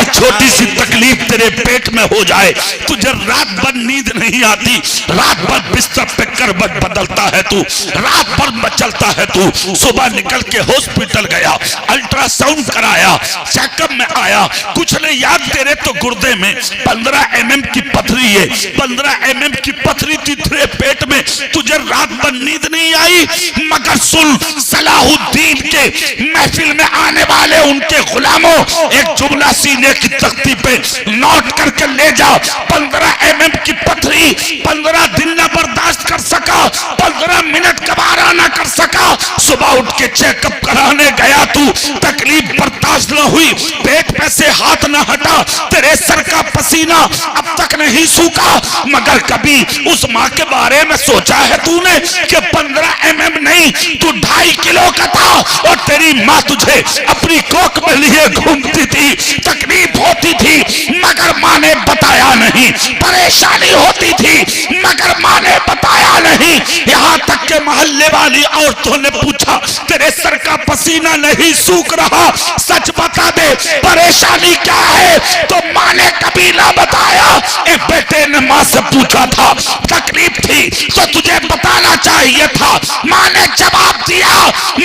छोटी सी तकलीफ तेरे पेट में हो जाए, तुझे रात भर नींद नहीं आती, रात भर बिस्तर पे करवट बदलता है तू, रात भर मचलता है तू, सुबह निकल के हॉस्पिटल गया, अल्ट्रासाउंड कराया, चेकअप में आया, कुछ नहीं याद, तेरे तो गुर्दे में 15 mm की पथरी है, 15 mm की पथरी थी तेरे पेट में, तुझे रात भर नींद नहीं आई। मगर सुन, सलाहुद्दीन के महफिल में आने वाले उनके गुलामों, एक जुमला सीने की तख्ती पे नोट करके ले जा। 15 mm की पथरी 15 दिन न बर्दाश्त कर सका, 15 मिनट गवारा न कर सका, सुबह उठ के चेकअप कराने गया, तू तकलीफ बर्दाश्त न हुई, पेट पे से हाथ न हटा, तेरे सर का पसीना अब तक नहीं सूखा। मगर कभी उस माँ के बारे में सोचा है तूने कि 15 mm नहीं, तू 2.5 किलो का था और तेरी माँ तुझे अपनी कोख में लिए घूमती थी, तकलीफ होती थी मगर माँ ने बताया नहीं, परेशानी होती थी मगर माँ ने बताया नहीं। यहाँ तक के मोहल्ले वाली औरतों ने पूछा, तेरे सर का पसीना नहीं सूख रहा, सच बता दे परेशानी क्या है, तो माँ ने कभी ना बताया। एक बेटे ने माँ से पूछा था, तकलीफ थी तो तुझे बताना चाहिए था, माँ ने जवाब दिया,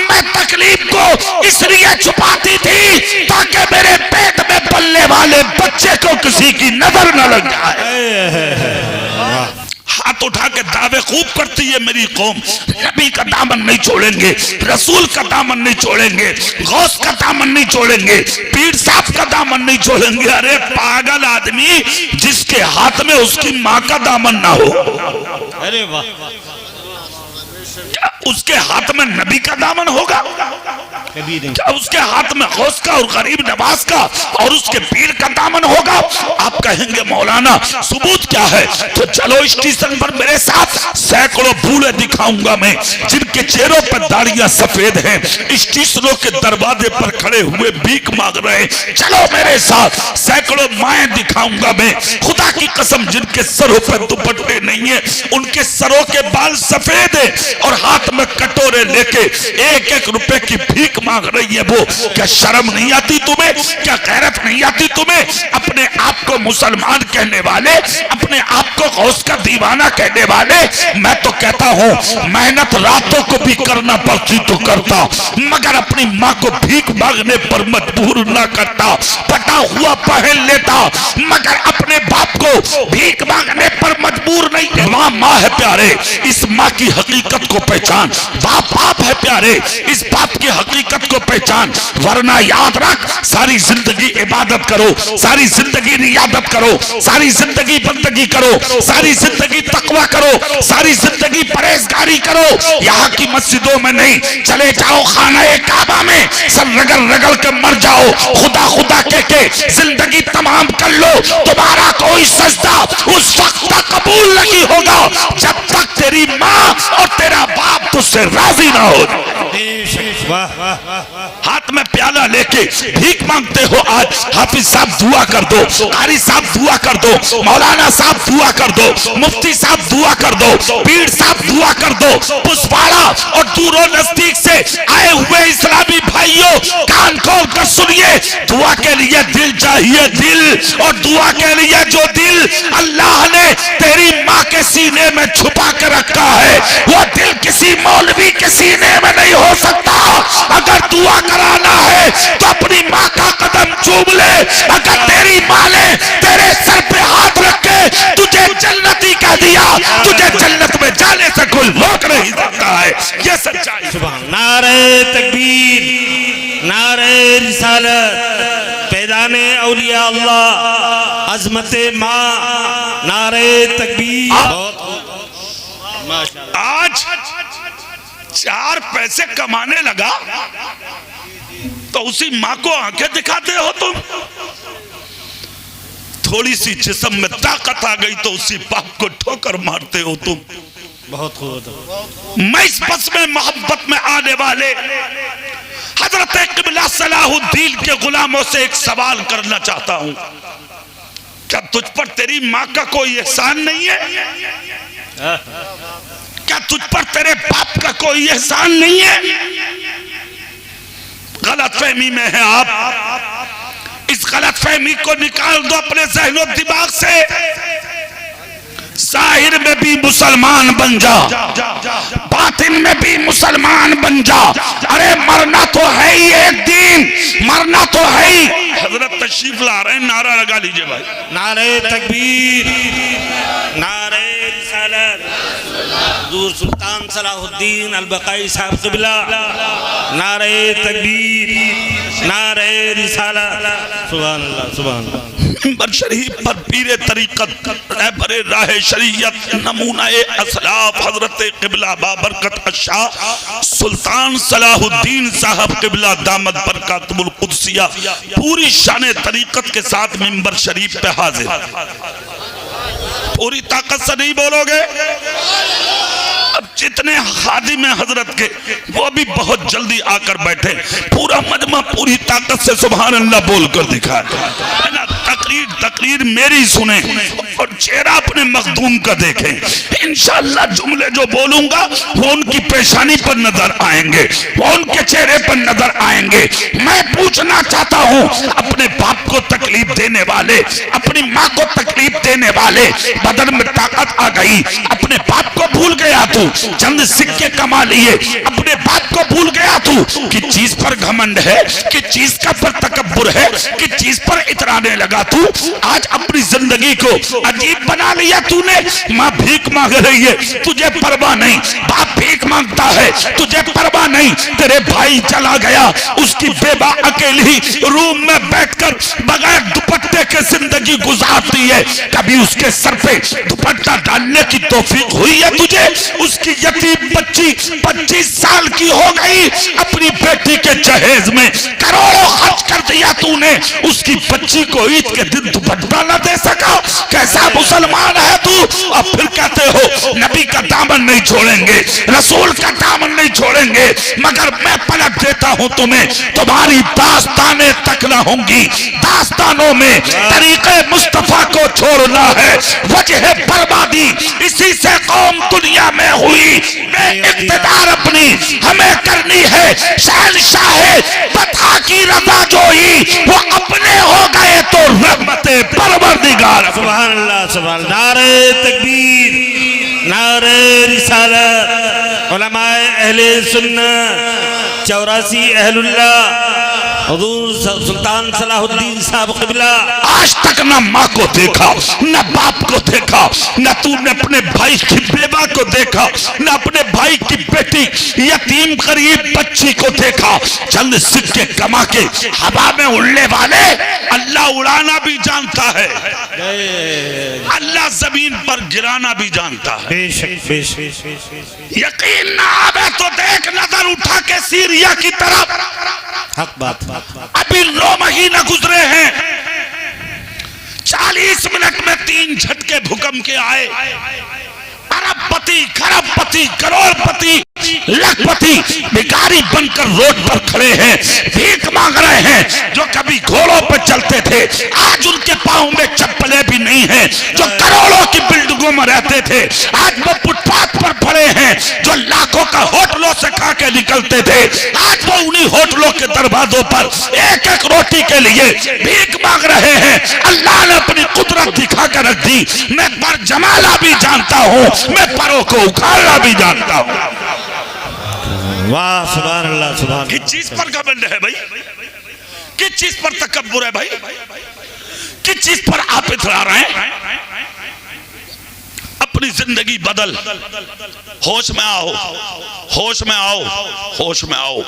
मैं तकलीफ को इसलिए छुपाती थी ताकि मेरे पेट में पलने वाले बच्चे को किसी की नजर न लग जाए। हाथ उठा के दावे खूब करती है मेरी कौम, नबी का दामन नहीं छोड़ेंगे, रसूल का दामन नहीं छोड़ेंगे, गौस का दामन नहीं छोड़ेंगे, पीर साहब का दामन नहीं छोड़ेंगे। अरे पागल आदमी, जिसके हाथ में उसकी माँ का दामन ना हो, अरे वाह, क्या उसके हाथ में नबी का दामन होगा? क्या उसके हाथ में गौस का और गरीब नवाज का और उसके पीर का दामन होगा? आप कहेंगे मौलाना सबूत क्या है? तो चलो स्टेशन पर मेरे साथ, सैकड़ों बूढ़े दिखाऊंगा मैं जिनके चेहरों पर दाढ़ियां सफेद हैं, स्टेशनों के दरवाजे पर खड़े हुए भीख मांग रहे हैं। चलो मेरे साथ, सैकड़ों माएं दिखाऊंगा मैं, खुदा की कसम जिनके सरों पर दुपट्टे नहीं है, उनके सरों के बाल सफेद है और हाथ में कटोरे लेके 1-1 रुपए की भीख मांग रही है वो। क्या शर्म नहीं आती तुम्हें? क्या गैरत नहीं आती तुम्हें? अपने आप को मुसलमान कहने वाले, अपने आप को गौस का दीवाना कहने वाले, मैं तो कहता हूँ मेहनत रातों को भी करना पड़ती तो करता, मगर अपनी माँ को भीख मांगने पर मजबूर ना करता, पटा हुआ पहन लेता, मगर अपने बाप को भीख मांगने पर मजबूर नहीं। माँ माँ है प्यारे, इस माँ की हकीकत को पहचान, बाप बाप है प्यारे, इस बाप की हकीकत को पहचान, वरना याद रख सारी जिंदगी इबादत करो, सारी जिंदगी रियादत करो, सारी जिंदगी बंदगी करो, सारी जिंदगी तकवा करो, सारी जिंदगी परहेजगारी करो, यहाँ की मस्जिदों में नहीं, चले जाओ खाना-ए काबा में, सब रगल रगल के मर जाओ, खुदा खुदा के जिंदगी तमाम कर लो, तुम्हारा कोई सजदा उस वक्त तक कबूल नहीं होगा जब तक तेरी माँ और तेरा बाप तुझसे राजी ना हो। हाथ में प्याला लेके भीख मांगते हो, आज हाफिज साहब दुआ कर दो, कारी साहब दुआ कर दो, मौलाना साहब दुआ कर दो, मुफ्ती साहब दुआ कर दो, पीर साहब दुआ कर दो, पुष्पाड़ा और दूरों नजदीक से आए हुए इस्लामी भाइयों कान खोल कर सुनिए, दुआ के लिए दिल चाहिए, दिल, और दुआ के लिए जो दिल अल्लाह ने तेरी माँ के सीने में छुपा के रखा है, वो दिल किसी मौलवी के सीने में नहीं हो सकता। अगर दुआ कराना है तो अपनी माँ का कदम चूम ले, अगर तेरी माँ ने तेरे सर पे हाथ रख के तुझे जन्नती कह दिया, तुझे जन्नत में जाने से कोई रोक नहीं सकता है, ये सच्चाई। नारे तकबीर, नारे रिसालत, पैदाने औलिया अल्लाह, अजमते माँ, नारे तकबीर। आज 4 पैसे कमाने लगा तो उसी माँ को आंखें दिखाते हो तुम, थोड़ी सी जिस्म में ताकत आ गई तो उसी बाप को ठोकर मारते हो तुम। बहुत खूब। मैं इस बस में मोहब्बत में आने वाले हजरत क़िबला सलाहुद्दीन के गुलामों से एक सवाल करना चाहता हूं, क्या तुझ पर तेरी माँ का कोई एहसान नहीं है? क्या तुझ पर तेरे बाप का कोई एहसान नहीं है? गलतफहमी में है आप। इस गलत फहमी को निकाल दो अपने ज़हनो दिमाग से। जाहिर में भी मुसलमान बन जा, बातिन में भी मुसलमान बन जा। अरे मरना तो है ही एक दिन, मरना तो है ही। हजरत तशरीफ ला रहे हैं, नारा लगा लीजिए भाई। नारे तकबीर, नारे रिसालत, हुजूर सुल्तान सलाहुद्दीन अल-बकाई साहब क़िबला, नारे तकबीर, नारे रिसालत। सुभान अल्लाह, सुभान अल्लाह। मिंबर शरीफ पर पीरे तरीक़त रहबरे राह शरीयत नमूना असलाफ हजरत क़िबला बाबरकत अशाह सुल्तान सलाहुद्दीन साहब क़िबला दामद बरकातुल कुद्सिया पूरी शान तरीक़त के साथ मिंबर शरीफ पे हाजिर। पूरी ताकत से नहीं बोलोगे? अब जितने खादिम हैं हजरत के वो भी बहुत जल्दी आकर बैठे। पूरा मजमा पूरी ताकत से सुभान अल्लाह बोलकर दिखाए ना। तकरीर मेरी सुने और चेहरा अपने मखदूम का देखें। इंशाअल्लाह जुमले जो बोलूंगा वो उनकी पेशानी पर नजर आएंगे, वो उनके चेहरे पर नजर आएंगे। मैं पूछना चाहता हूँ, अपने बाप को तकलीफ देने वाले, अपनी माँ को तकलीफ देने वाले, बदन में ताकत आ गई, अपने बाप को भूल गया तू, चंद सिक्के कमा लिए, अपने बाप को भूल गया तू। किस चीज पर घमंड है, किस चीज का पर तकब्बुर है, किस चीज पर इतराने लगा तू। आज अपनी जिंदगी को अजीब बना लिया तूने। माँ भीख मांग रही है, तुझे परवाह नहीं। बाप भीख मांगता है, तुझे परवाह नहीं। तेरे भाई चला गया, उसकी बेबा अकेली रूम में बैठकर बगैर दुपट्टे के जिंदगी गुजारती है। कभी उसके सर पे दुपट्टा डालने की तौफीक हुई है तुझे? उसकी यतीम बच्ची 25 साल की हो गई, अपनी बेटी के जहेज में करोड़ों खर्च कर दिया तूने, उसकी बच्ची को ईद के दिन दुपट्टा न दे सका। कैसा मुसलमान है तू? और फिर कहते हो नबी का दामन नहीं छोड़ेंगे, रसूल का दामन नहीं छोड़ेंगे। मगर मैं पलट देता हूं तुम्हें, तुम्हारी दास्तानें तक न होंगी। दास्तानों में तरीके मुस्तफा को छोड़ना है, वजह बर्बादी इसी से कौम दुनिया में हुई। इक़्तिदार अपनी हमें करनी है, शहंशाह बता की रज़ा जोई वो अपने हो गए तो रहमते परवरदिगार। सुभान अल्लाह, सुभान। नारे तकबीर, नारे रिसालत, उलमाए अहले सुन्नत 84 अहलुल्लाह, हुजूर सुल्तान सलाहुद्दीन साहब क़िबला। आज तक न माँ को देखा, न बाप को देखा, न तूने अपने भाई की बेवा को देखा, न अपने भाई की बेटी यतीम गरीब बच्ची को देखा। चंद सिक्के कमा के हवा में उड़ने वाले अल्लाह उड़ाना भी जानता है, अल्लाह जमीन पर गिराना भी जानता है। बेशक बेशक। यकीन ना आवे तो देख नजर उठा के सीरिया की तरफ। हक बात। अभी 9 महीने गुजरे हैं, 40 मिनट में 3 झटके भूकंप के आए। अरबपति, खरबपति, करोड़पति, लखपति भिखारी बनकर रोड पर खड़े हैं, भीख मांग रहे हैं। जो कभी घोड़ों पर चलते थे आज उनके पांव में चप्पलें भी नहीं हैं। जो करोड़ों की बिल्डिंगों में रहते थे आज वो फुटपाथ पर पड़े हैं। जो लाखों का होटलों से खा के निकलते थे आज वो उन्हीं होटलों के दरवाजों पर एक एक रोटी के लिए भीख मांग रहे हैं। अल्लाह ने अपनी कुदरत दिखा कर रख दी। मैं पर जमाला भी जानता हूँ, मैं परों को उखाड़ना भी जानता हूँ। वाह, सुभान अल्लाह, सुभान। किस चीज पर घमंड है भाई? किस चीज पर तकब्बुर है भाई? किस चीज पर आप इतरा रहे हैं? अपनी जिंदगी बदल, होश में आओ, होश में आओ, होश में आओ।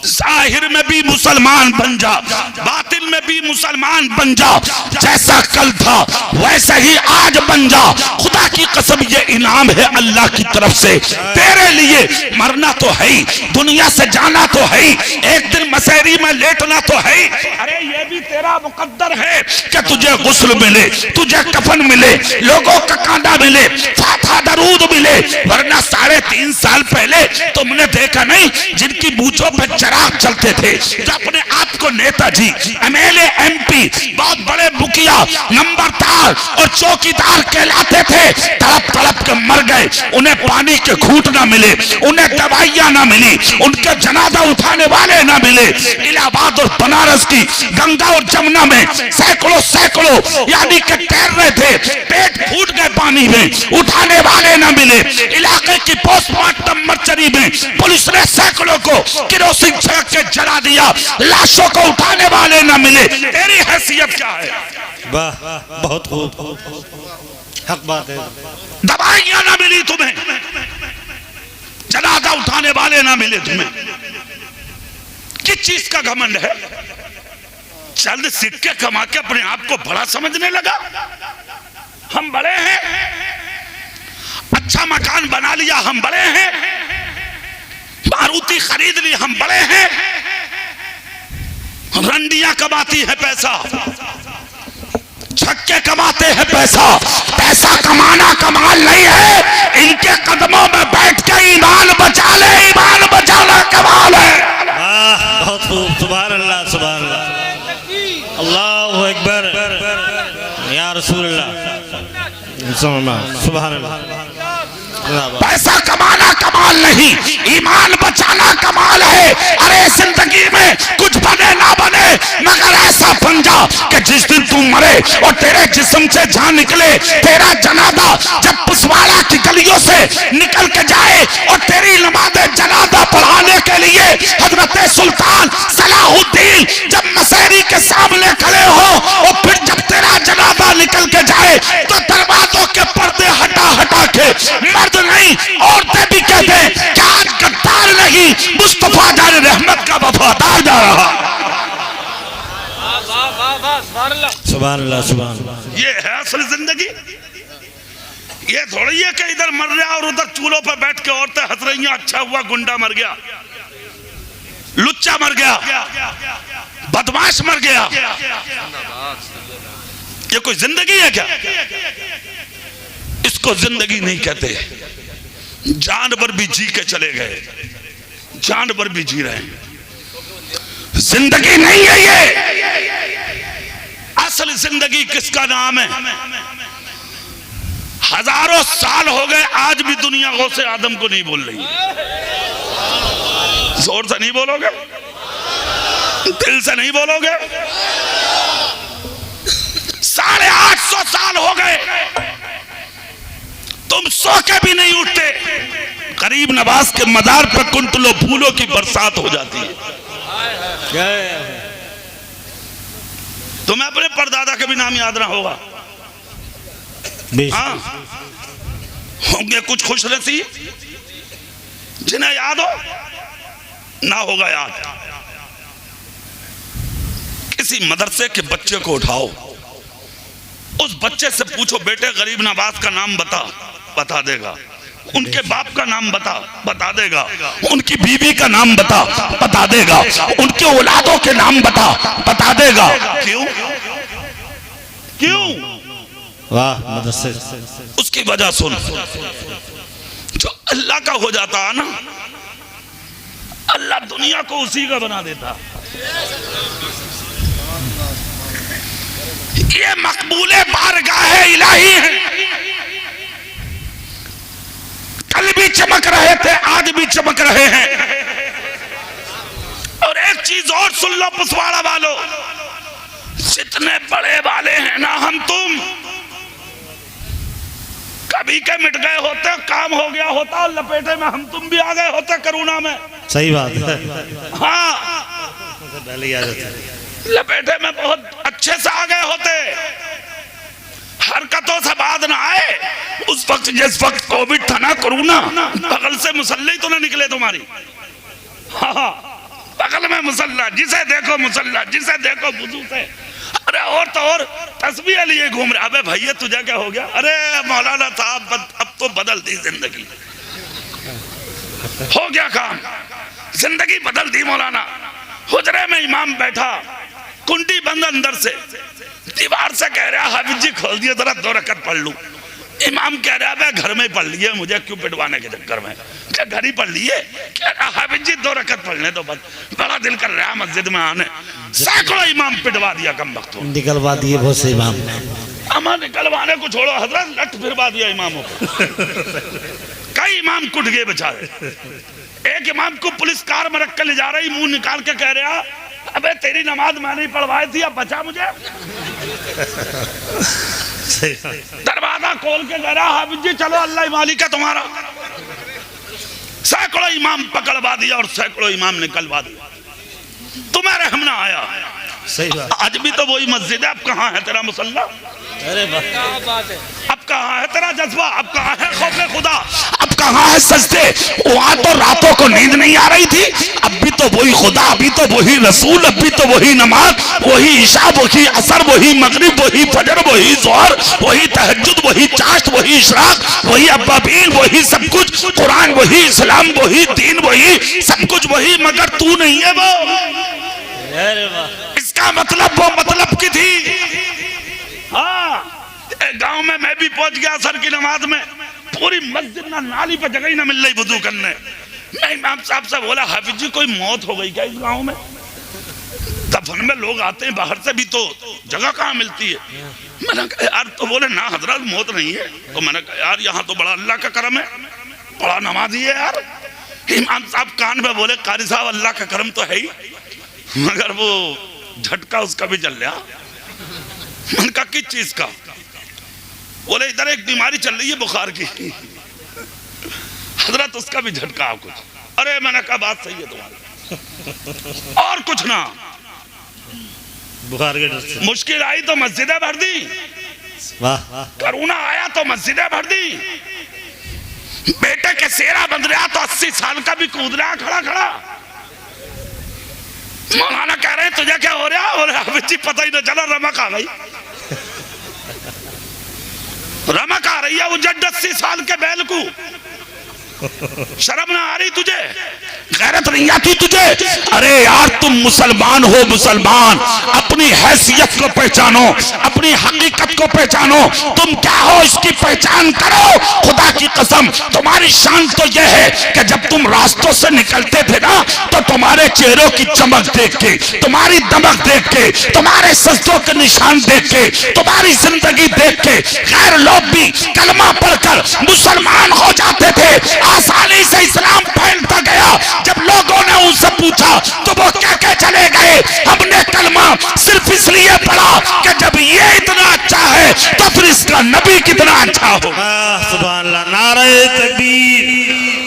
जाहिर में भी मुसलमान बन जा, बातिन में भी मुसलमान बन जा। जैसा कल था वैसा ही आज बन जा। खुदा की कसम ये इनाम है अल्लाह की तरफ से तेरे लिए। मरना तो है ही, दुनिया से जाना तो है ही, एक दिन मसहरी में लेटना तो है ही। अरे ये भी तेरा मुकद्दर है कि तुझे गुस्ल मिले, तुझे कफन मिले, लोगों का कांधा मिले, फातिहा दरूद मिले। वरना 3.5 साल पहले तुमने देखा नहीं जिनकी मूंछों पर चराग चलते थे, जो अपने आप को नेताजी, एमएलए, एमपी, बहुत बड़े मुखिया दिया। नंबरदार और चौकीदार कहलाते थे, तड़प तड़प के मर गए। उन्हें पानी के घूंट ना मिले, उन्हें दवाइयां ना मिली, उनके जनाजा उठाने वाले ना मिले। इलाहाबाद और बनारस की गंगा और जमुना में सैकड़ों सैकड़ों यानी कि तैर रहे थे, पेट फूट गए पानी में, उठाने वाले ना मिले। इलाके की पोस्टमार्टम मर्चरी में पुलिस ने सैकड़ों को किरोसिन छिड़क के जला दिया, लाशों को उठाने वाले ना मिले। तेरी हैसियत क्या है? वाह, बहुत खूब, हक बात है। दवाइयां ना मिली तुम्हें, जनाजा उठाने वाले ना मिले तुम्हें, किस चीज का घमंड है? चंद सिक्के कमा के अपने आप को बड़ा समझने लगा। हम बड़े हैं, अच्छा मकान बना लिया, हम बड़े हैं, मारुति खरीद ली, हम बड़े हैं। रंडियां कमाती है पैसा, छक्के कमाते हैं पैसा। पैसा कमाना कमाल नहीं है, इनके कदमों में बैठ के ईमान बचा ले, ईमान बचाना कमाल है। वाह, बहुत खूब, सुभान अल्लाह, सुभान अल्लाह, अल्लाहु अकबर, या रसूल अल्लाह, सुभान अल्लाह। पैसा कमाना कमाल नहीं, ईमान बचाना कमाल है। अरे जिंदगी में कुछ बने ना बने, मगर ऐसा बन जा कि जिस दिन तू मरे और तेरे जिस्म से जान निकले, तेरा जनाजा जब पुसवाड़ा की गलियों से निकल के जाए और तेरी नमाज जनाजा पढ़ाने के लिए हजरत सुल्तान सलाहुद्दीन जब मसहरी के सामने खड़े हो और फिर जब तेरा जनाजा निकल के जाए तो दरवाजों के पर्दे हटा हटा के मर्द नहीं औरतें भी कहते हैं कि आज गद्दार नहीं, मुस्तफा जाने रहमत का वफादार जा रहा। सुभान अल्लाह, सुभान अल्लाह। ये है असल जिंदगी। ये थोड़ी है कि इधर मर रहा और उधर चूल्हों पर बैठ के औरतें हंस रही हैं, अच्छा हुआ गुंडा मर गया, लुच्चा मर गया, बदमाश मर गया। ये कोई जिंदगी है क्या? इसको जिंदगी नहीं कहते। जानवर भी जी के चले गए, जानवर भी जी रहे हैं, जिंदगी नहीं है ये। असल जिंदगी किसका नाम है? हजारों साल हो गए, आज भी दुनिया गौसे आदम को नहीं बोल रही। जोर से नहीं बोलोगे, दिल से नहीं बोलोगे। 850 साल हो गए, तुम सो के भी नहीं उठते। गरीब नवाज के मदार पर कुंटलों फूलों की बरसात हो जाती है। तुम्हें अपने परदादा के भी नाम याद ना होगा। हाँ, होंगे कुछ खुश नसीब जिन्हें याद हो ना होगा याद। किसी मदरसे के बच्चे को उठाओ, उस बच्चे से पूछो बेटे गरीब नवाज का नाम बता देगा। उनके बाप का नाम बता देगा। उनकी बीवी का नाम बता देगा। उनके औलादों के नाम बता देगा। क्यों? वाह, मदरसे। उसकी वजह सुन, जो अल्लाह का हो जाता है ना, अल्लाह दुनिया को उसी का बना देता। ये मकबूले बारगाहे इलाही है। कल भी चमक रहे थे, आज भी चमक रहे हैं। और एक चीज और सुन लो पुसवाड़ा वालों, जितने बड़े वाले हैं ना हम तुम, कभी के मिट गए होते, काम हो गया होता और लपेटे में हम तुम भी आ गए होते करुणा में। सही बात है। हाँ, पहले आ जाते, लपेटे में बहुत अच्छे से आ गए होते, हरकतों से बात ना आए। उस वक्त जिस वक्त कोविड था ना, कोरोना, बगल से मुसल्ला ही तो ना निकले तुम्हारी। हाँ, बगल में मुसल्ला, जिसे देखो मुसल्ला, जिसे देखो वुजू से। अरे और तो और तस्बीह लिए घूम रहे। अबे भैया तुझे क्या हो गया? अरे मौलाना साहब अब तो बदल दी जिंदगी, हो गया काम, जिंदगी बदल दी मौलाना। हुजरे में इमाम बैठा, कुंडी बंद अंदर से, दीवार से कह रहा हाफिज जी खोल दिया, जरा 2 रकत पढ़ लूं। इमाम कह रहा है घर में पढ़ लिए, मुझे क्यों पिटवाने के चक्कर में, क्या घर ही पढ़ लिए? कह रहा हाफिज जी 2 रकत पढ़ने तो बस, बड़ा दिल कर रहा है मस्जिद में आने। सैकड़ों इमाम पिटवा दिया कम वक्तों, निकलवा दिए बहुत से इमाम। अमा निकलवाने को छोड़ो हजरत, लट फिरवा दिया इमामों को। कई इमाम कुट गए बेचारे। एक इमाम को पुलिस कार में रख कर ले जा रही, मुंह निकाल के कह रहा अबे तेरी नमाज मैं नहीं पढ़वाई थी, अब बचा मुझे। दरवाजा खोल के कह रहा हाफिज जी चलो अल्लाह ही मालिक है तुम्हारा। सैकड़ों इमाम पकड़वा दिया और सैकड़ों इमाम निकलवा दिया। तुम्हें रहम ना आया। सही बात। आज भी तो वही मस्जिद है, अब कहाँ है तेरा मुसल्ला? अरे क्या बात है। अब कहाँ है तेरा जज्बा? अब कहाँ है खौफे खुदा? अब कहाँ है सजदे? वहां तो रातों को नींद नहीं आ रही थी, अब भी तो वही खुदा, अभी तो वही रसूल, अब भी तो वही नमाज, वही ईशा, वही असर, वही मगरिब, वही फजर, वही जोहर, वही तहज्जुद, वही चाश्त, वही इशराक, वही अब्बाबील, वही सब कुछ, कुरान वही, इस्लाम वही, दीन वही, सब कुछ वही, मगर तू नहीं है वो। अरे वाह। इसका मतलब वो मतलब की थी। हाँ, गांव में मैं भी पहुंच गया असर की नमाज में, पूरी मस्जिद ना नाली पर जगह ही ना मिल रही वुजू करने। मैं इमाम साहब से बोला हाफिज जी कोई मौत हो गई क्या इस गांव में? दफन में लोग आते हैं बाहर से भी, तो जगह कहाँ मिलती है? मैंने कहा यार, तो बोले ना हजरत मौत नहीं है। तो मैंने कहा यार यहाँ तो बड़ा अल्लाह का करम है, बड़ा नमाजी है यार। इमाम साहब कान में बोले कारी साहब अल्लाह का करम तो है ही, मगर वो झटका उसका भी चल गया। मैंने कहा किस चीज का? बोले इधर एक बीमारी चल रही है बुखार की हजरत, उसका भी झटका कुछ। अरे मैंने कहा बात सही है तुम्हारी, और कुछ ना। बुखार के डर से मुश्किल आई तो मस्जिदें भर दी, वाह। करोना आया तो मस्जिदें भर दी, बेटे के सेरा बंध रहा तो 80 साल का भी कूद रहा खड़ा खड़ा। मौलाना कह रहे हैं तुझे क्या हो रहा? बोले हाफिज जी पता ही ना चला, रमक आ गई। रमक आ रही है वो जड 80 साल के बैल को। शर्म ना आ रही तुझे? गैरत नहीं आती तुझे? अरे यार तुम मुसलमान हो, मुसलमान अपनी हैसियत को पहचानो, अपनी हकीकत को पहचानो, तुम क्या हो इसकी पहचान करो। खुदा की कसम तुम्हारी शान तो यह है कि जब तुम रास्तों से निकलते थे ना, तो तुम्हारे चेहरों की चमक देख के, तुम्हारी दमक देख के, तुम्हारे सजदों के निशान देख के, तुम्हारी जिंदगी देख के गैर लोग भी कलमा पढ़कर मुसलमान हो जाते थे। आसानी से इस्लाम फैलता गया। जब लोगों ने उनसे पूछा तो वो क्या चले गए, हमने कलमा सिर्फ इसलिए पढ़ा कि जब ये इतना अच्छा है तो फिर इसका नबी कितना अच्छा हो। सुभान अल्लाह। नारे तकबीर,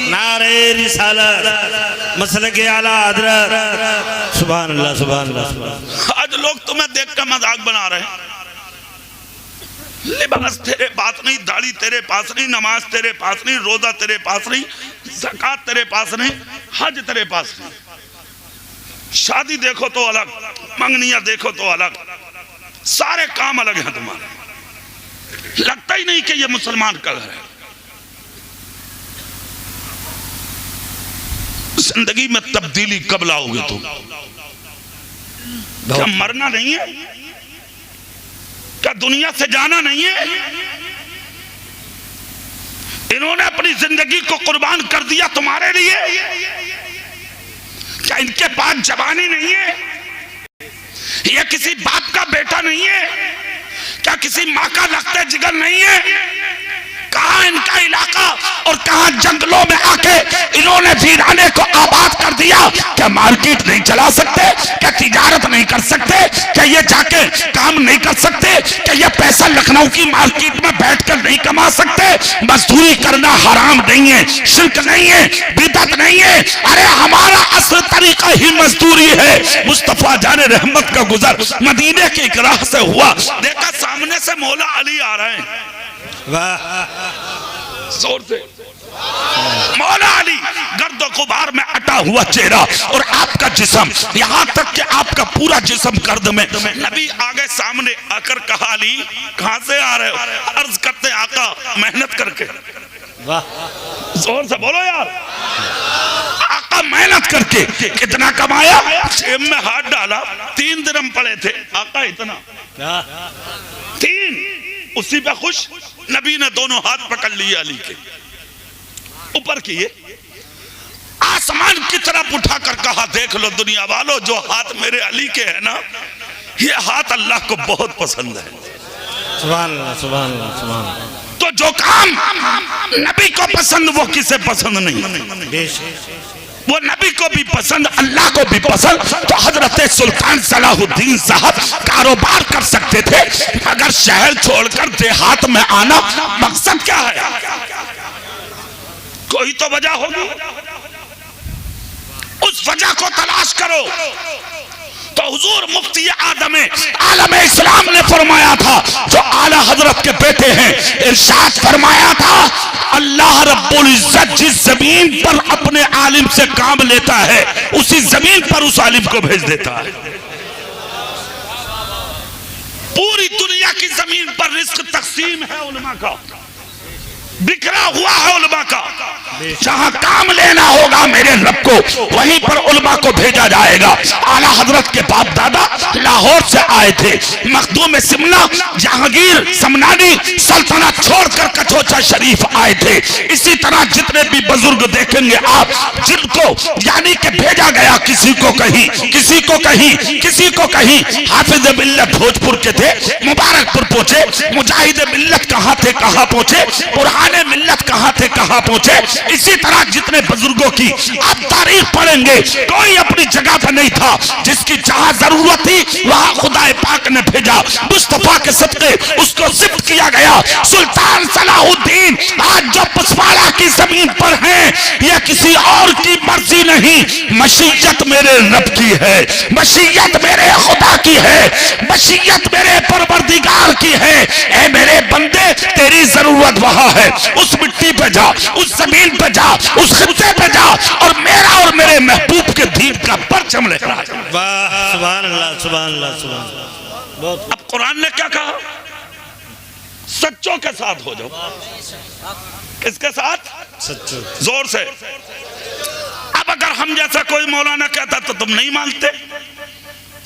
नारे रिसालत, मसलके आला हज़रत। सुभान अल्लाह, सुभान अल्लाह। आज लोग तुम्हें देख कर मजाक बना रहे हैं। लिबास तेरे पास नहीं, दाढ़ी तेरे पास नहीं, नमाज तेरे पास नहीं, रोजा तेरे पास नहीं, ज़कात तेरे पास नहीं, हज तेरे पास नहीं। शादी देखो तो अलग, मंगनिया देखो तो अलग, सारे काम अलग हैं तुम्हारे। लगता ही नहीं कि ये मुसलमान का घर है। जिंदगी में तब्दीली कब लाओगे तुम? क्या मरना नहीं है? क्या दुनिया से जाना नहीं है? इन्होंने अपनी जिंदगी को कुर्बान कर दिया तुम्हारे लिए। क्या इनके पास जवानी नहीं है? ये किसी बाप का बेटा नहीं है? क्या किसी माँ का लगते जिगर नहीं है? कहां इनका इलाका और कहां जंगलों में आके इन्होंने वीराने को आबाद कर दिया। क्या मार्केट नहीं चला सकते? क्या तिजारत नहीं कर सकते? क्या ये जाके काम नहीं कर सकते? क्या ये पैसा लखनऊ की मार्केट में बैठकर नहीं कमा सकते? मजदूरी करना हराम नहीं है, शिर्क नहीं है, बिदअत नहीं है। अरे हमारा असल तरीका ही मजदूरी है। मुस्तफा जाने रहमत का गुजर मदीने की एक राह से हुआ, देखा सामने से मौला अली आ रहे हैं, जोर से मौला अली, गर्द गुबार में अटा हुआ चेहरा और आपका जिस्म, यहाँ तक कि आपका पूरा जिस्म गर्द में। नबी आगे सामने आकर कहा अली कहां से आ रहे हो? अर्ज करते आका मेहनत करके। जोर से बोलो यार। आका मेहनत करके। कितना कमाया? जेब में हाथ डाला, 3 दिरहम पड़े थे। आका इतना 3 उसी पे खुश। नबी ने दोनों हाथ पकड़ लिए अली के, ऊपर किए, आसमान की तरफ उठाकर कहा, देख लो दुनिया वालों, जो हाथ मेरे अली के है ना, ये हाथ अल्लाह को बहुत पसंद है। सुभान अल्लाह, सुभान अल्लाह, सुभान अल्लाह। तो जो काम नबी को पसंद वो किसे पसंद नहीं, वो नबी को भी पसंद, अल्लाह को भी पसंद। तो हजरत सुल्तान सलाहुद्दीन साहब कारोबार कर सकते थे, मगर शहर छोड़कर देहात में आना मकसद क्या है? कोई तो वजह होगी, उस वजह को तलाश करो। तो हुजूर मुफ्ती आदम आलम इस्लाम ने फरमाया था, जो आला हजरत के बेटे हैं, इरशाद फरमाया था, अल्लाह रब्बुल इज्जत जिस जमीन पर अपने आलिम से काम लेता है, उसी जमीन पर उस आलिम को भेज देता है। पूरी दुनिया की जमीन पर रिस्क तकसीम है उलमा का, बिखरा हुआ है उलमा का। जहां काम लेना होगा मेरे रब को, वहीं पर उलमा को भेजा जाएगा। आला हजरत के बाप दादा लाहौर से आए थे, मखदूम सिमना जहांगीर समनानी सल्तनत छोड़कर कचौचा शरीफ आए थे। इसी तरह जितने भी बुजुर्ग देखेंगे आप, जिनको यानी कि भेजा गया, किसी को कहीं, किसी को कहीं, किसी को कहीं। हाफिज मिल्लत भोजपुर के थे, मुबारकपुर पहुंचे। मुजाहिद मिल्लत कहाँ थे, कहाँ पहुंचे। पुरहाने मिल्लत कहाँ थे, कहाँ पहुंचे। इसी तरह जितने बुजुर्गों की आप तारीख पढ़ेंगे, कोई अपनी जगह पर नहीं था। जिसकी जहां जरूरत थी वहां खुदा पाक ने भेजा, मुस्तफा के सदके उसको शिफ्ट किया गया। सुल्तान सलाहुद्दीन आज जो पसवाड़ा की जमीन पर हैं, यह किसी और की मर्जी नहीं, मशीयत मेरे रब की है, मशीयत मेरे खुदा की है, मशीयत मेरे परवरदिगार की है। ऐ मेरे बंदे, तेरी जरूरत वहां है, उस मिट्टी पे जा, उस जमीन पे जा, उस खित्ते पे जा, और मेरा और मेरे महबूब के दीन का परचम लेकर आ जा। वाह, सुभान अल्लाह, सुभान अल्लाह, सुभान अल्लाह। अब कुरान ने क्या कहा? सच्चों के साथ हो जाओ। किसके साथ? सच्चों, जोर से। अब अगर हम जैसा कोई मौलाना कहता तो तुम नहीं मानते।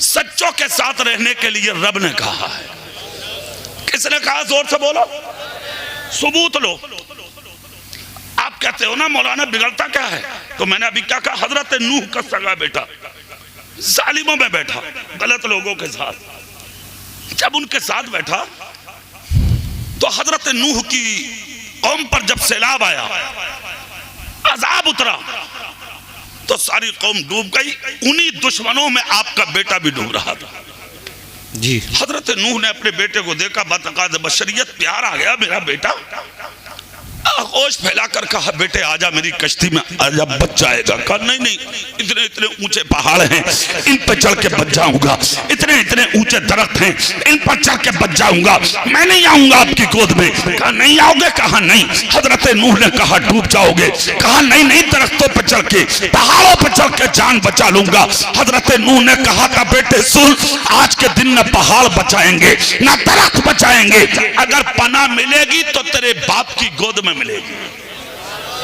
सच्चों के साथ रहने के लिए रब ने कहा है। किसने कहा? जोर से बोलो, सबूत लो। आप कहते हो ना मौलाना बिगड़ता क्या है, तो मैंने अभी क्या कहा? हजरत नूह का सगा बेटा जालिमों में बैठा, गलत लोगों के साथ। जब उनके साथ बैठा तो हजरत नूह की कौम पर जब सैलाब आया, अजाब उतरा, तो सारी कौम डूब गई। उन्हीं दुश्मनों में आपका बेटा भी डूब रहा था जी। हजरत नूह ने अपने बेटे को देखा, बतकाद बशरियत प्यार आ गया, मेरा बेटा आगोश फैलाकर कहा, बेटे आजा मेरी कश्ती में आजा, बच जाएगा। कहा नहीं नहीं, इतने इतने ऊंचे पहाड़ हैं, इन पर चढ़ के बच जाऊंगा। इतने इतने ऊंचे दरख्त हैं, इन पर चढ़ के बच जाऊंगा। मैं नहीं आऊंगा आपकी गोद में। कहा नहीं आओगे? कहा नहीं। हजरत नूह ने कहा डूब जाओगे। कहा नहीं नहीं, दरख्तों पर चढ़ के, पहाड़ों पर चढ़ के जान बचा लूंगा। हजरत नूह ने कहा था, बेटे सुन, आज के दिन न पहाड़ बचाएंगे न दरख्त बचाएंगे, अगर पनाह मिलेगी तो तेरे बाप की गोद में मिलेगी।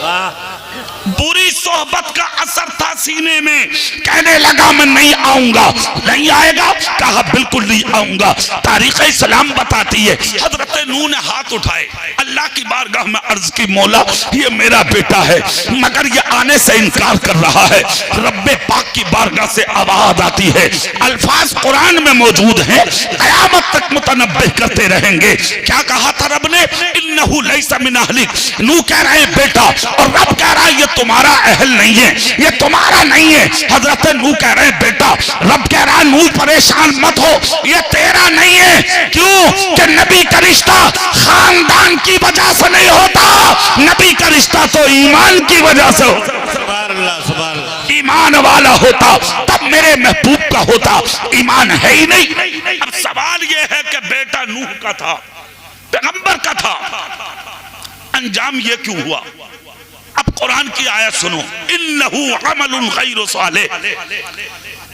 बुरी सोहबत का असर था सीने में। कहने लगा मैं नहीं आऊंगा। नहीं आएगा? कहा बिल्कुल नहीं आऊंगा। तारीख इस्लाम बताती है, हजरत नूह ने हाथ उठाए, अल्लाह की बारगाह में अर्ज की, मौला ये मेरा बेटा है, मगर ये आने से इनकार कर रहा है। रब्बे पाक की बारगाह से आवाज आती है, अल्फाज कुरान में मौजूद हैं, कयामत तक मुतनब्बे करते रहेंगे। क्या कहा था रब ने? इन्नहु लैसा मिन अहलिक। नूह कह रहे हैं बेटा, और रब कह रहा है ये तुम्हारा अहल नहीं है, ये तुम्हारा नहीं है। हजरत नूह कह रहे हैं बेटा, रब कह रहा है नूह परेशान मत हो, ये तेरा नहीं है। क्यों? कि नबी का रिश्ता खानदान की वजह से नहीं होता, नबी का रिश्ता तो ईमान की वजह से होता। सुभान अल्लाह, सुभान अल्लाह। ईमान वाला होता तब मेरे महबूब का होता, ईमान है ही नहीं। अब सवाल ये है कि बेटा नूह का था, पैगंबर का था, अंजाम ये क्यों हुआ? अब कुरान की आयत सुनो, इन्नहु अमलुन गैरु सालिह।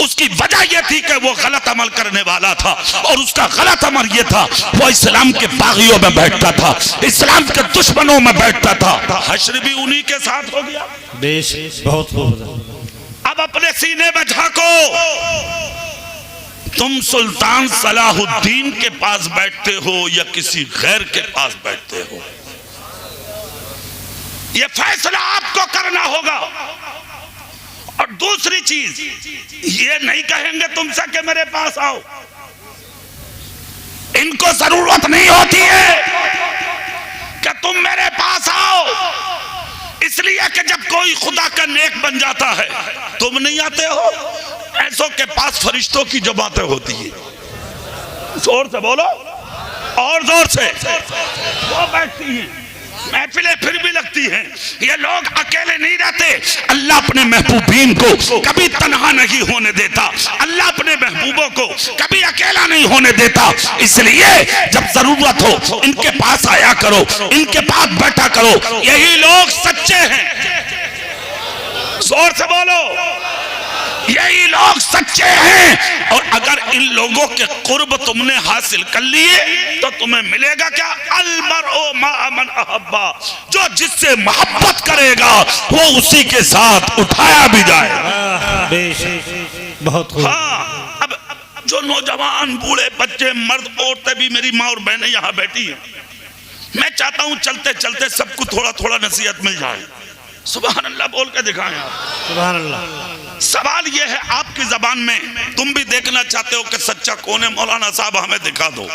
उसकी वजह यह थी कि वो गलत अमल करने वाला था, और उसका गलत अमल यह था वो इस्लाम के बागियों में बैठता था, इस्लाम के दुश्मनों में बैठता था। हश्र भी उन्हीं के साथ हो गया। बेश, बहुत खूब। अब अपने सीने में झांको, तुम सुल्तान सलाहुद्दीन के पास बैठते हो या किसी गैर के पास बैठते हो, यह फैसला आपको करना होगा। और दूसरी चीज, ये नहीं कहेंगे तुमसे कि मेरे पास आओ, इनको जरूरत नहीं होती है कि तुम मेरे पास आओ, इसलिए कि जब कोई खुदा का नेक बन जाता है तुम नहीं आते हो, ऐसों के पास फरिश्तों की जमातें होती है। जोर से बोलो, और जोर से। वो बैठती हैं, महफिलें फिर भी लगती हैं। ये लोग अकेले नहीं रहते। अल्लाह अपने महबूबीन को कभी तन्हा नहीं होने देता, अल्लाह अपने महबूबों को कभी अकेला नहीं होने देता। इसलिए जब जरूरत हो इनके पास आया करो, इनके पास बैठा करो। यही लोग सच्चे हैं। जोर से बोलो, यही लोग सच्चे हैं। और अगर इन लोगों के कुर्ब तुमने हासिल कर लिए तो तुम्हें मिलेगा क्या? अलमरओ मा मन अहब्बा, जो जिससे मोहब्बत करेगा वो उसी के साथ उठाया भी जाएगा। बहुत खूब। हाँ, अब जो नौजवान, बूढ़े, बच्चे, मर्द, औरतें भी, मेरी माँ और बहनें यहाँ बैठी हैं, मैं चाहता हूँ चलते चलते सबको थोड़ा थोड़ा नसीहत मिल जाए। सुभान अल्लाह बोल के दिखाएं आप। सुभान अल्लाह। सवाल यह है आपकी जबान में, तुम भी देखना चाहते हो कि सच्चा कौन है, मौलाना साहब हमें दिखा दो।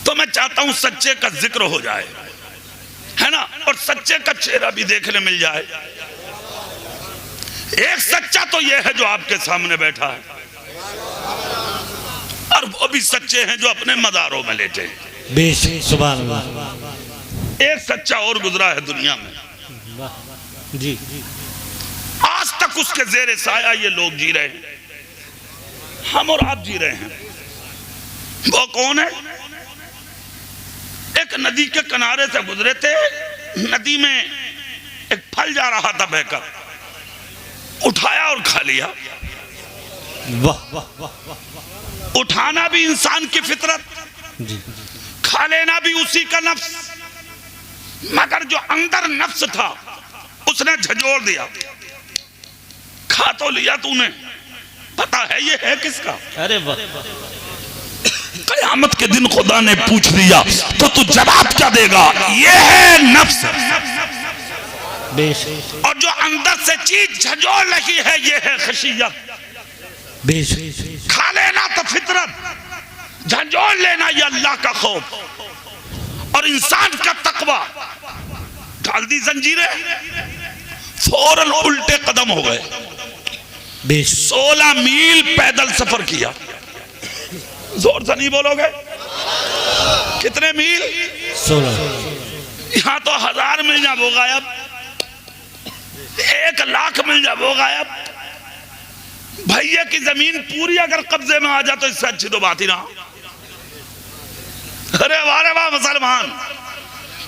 तो मैं चाहता हूं सच्चे का जिक्र हो जाए, है ना, और सच्चे का चेहरा भी देखने मिल जाए। एक सच्चा तो यह है जो आपके सामने बैठा है, और वो भी सच्चे हैं जो अपने मज़ारों में लेटे हैं। बेशक, सुभान अल्लाह। एक सच्चा और गुजरा है दुनिया में जी, आज तक उसके जेरे साया ये लोग जी रहे हैं, हम और आप जी रहे हैं। वो कौन है? एक नदी के किनारे से गुजरे थे, नदी में एक फल जा रहा था बहकर, उठाया और खा लिया। वाह वाह वाह। उठाना भी इंसान की फितरत, जी, खा लेना भी उसी का नफ्स, मगर जो अंदर नफ्स था उसने झंझोड़ दिया। खा तो लिया तूने, पता है ये है किसका? अरे वाह। कयामत के दिन खुदा ने पूछ दिया तो तू जवाब क्या देगा? ये है नफ्स। और जो अंदर से चीज झंझोड़ रही है ये है खशियत। खा लेना तो फितरत, झंझोड़ लेना ये अल्लाह का खौफ और इंसान का तकवा। डाल दी जंजीरें, फौरन उल्टे कदम हो गए। 16 मील पैदल सफर किया। जोर से नहीं बोलोगे? कितने मील? 16। यहाँ तो 1000 मिल जा वो गायब, 1 लाख मिल जा वो गायब। भैया की जमीन पूरी अगर कब्जे में आ जाए तो इससे अच्छी तो बात ही ना। अरे वाह मुसलमान,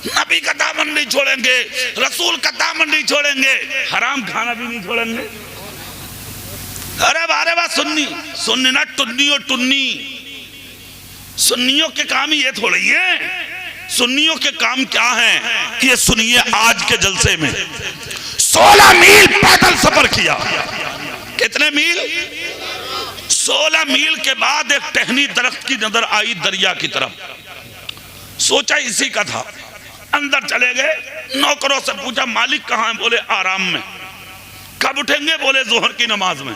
नबी का दामन नहीं छोड़ेंगे, रसूल का दामन नहीं छोड़ेंगे, हराम खाना भी नहीं छोड़ेंगे। अरे वाह सुन्नी, सुन्नी ना टुन्नी और टुन्नी। सुन्नियों के काम ये थोड़ी है। सुन्नियों के काम क्या है ये सुनिए आज के जलसे में। 16 मील पैदल सफर किया। कितने मील? 16 मील के बाद एक टहनी दरख्त की नजर आई दरिया की तरफ। सोचा इसी का था, अंदर चले गए। नौकरों से पूछा मालिक कहाँ है? बोले आराम में। कब उठेंगे? बोले जोहर की नमाज में।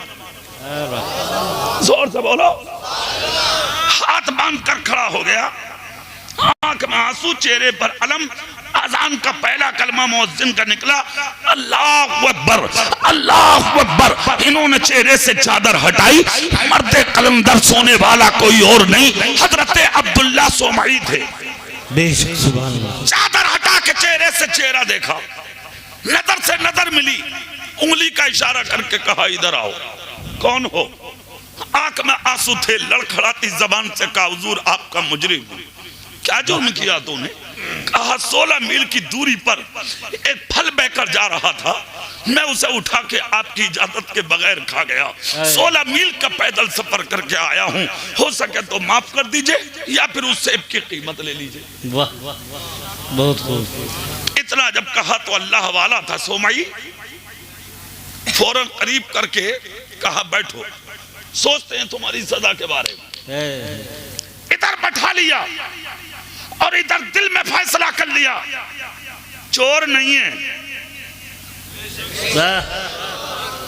जोर से बोलो। हाथ बांध कर खड़ा हो गया, आंख में आंसू, चेहरे पर अलम। अजान का पहला कलमा मुअज्जिन का निकला, अल्लाहु अकबर, अल्लाहु अकबर। इन्होंने चेहरे से चादर हटाई। मर्दे कलंदर सोने वाला कोई और नहीं, हजरत अब्दुल्ला सोमई थे। चादर हटा के चेहरे से चेहरा देखा, नजर से नजर मिली, उंगली का इशारा करके कहा इधर आओ। कौन हो? आंख में आंसू थे, लड़खड़ाती जबान से कहा हुजूर आपका मुजरिम हूं। क्या जुर्म किया तूने? कहा 16 मील की दूरी पर एक फल बहकर जा रहा था, मैं उसे उठा के आपकी इजाजत के बगैर खा गया। 16 मील का पैदल सफर करके आया हूँ, हो सके तो माफ कर दीजिए या फिर उस सेब की कीमत ले लीजिए। वाह बहुत खूब। इतना जब कहा तो अल्लाह वाला था सोमई, फौरन करीब करके कहा बैठो। सोचते हैं तुम्हारी सजा के बारे में। इधर बैठा लिया और इधर दिल में फैसला कर लिया, चोर नहीं है,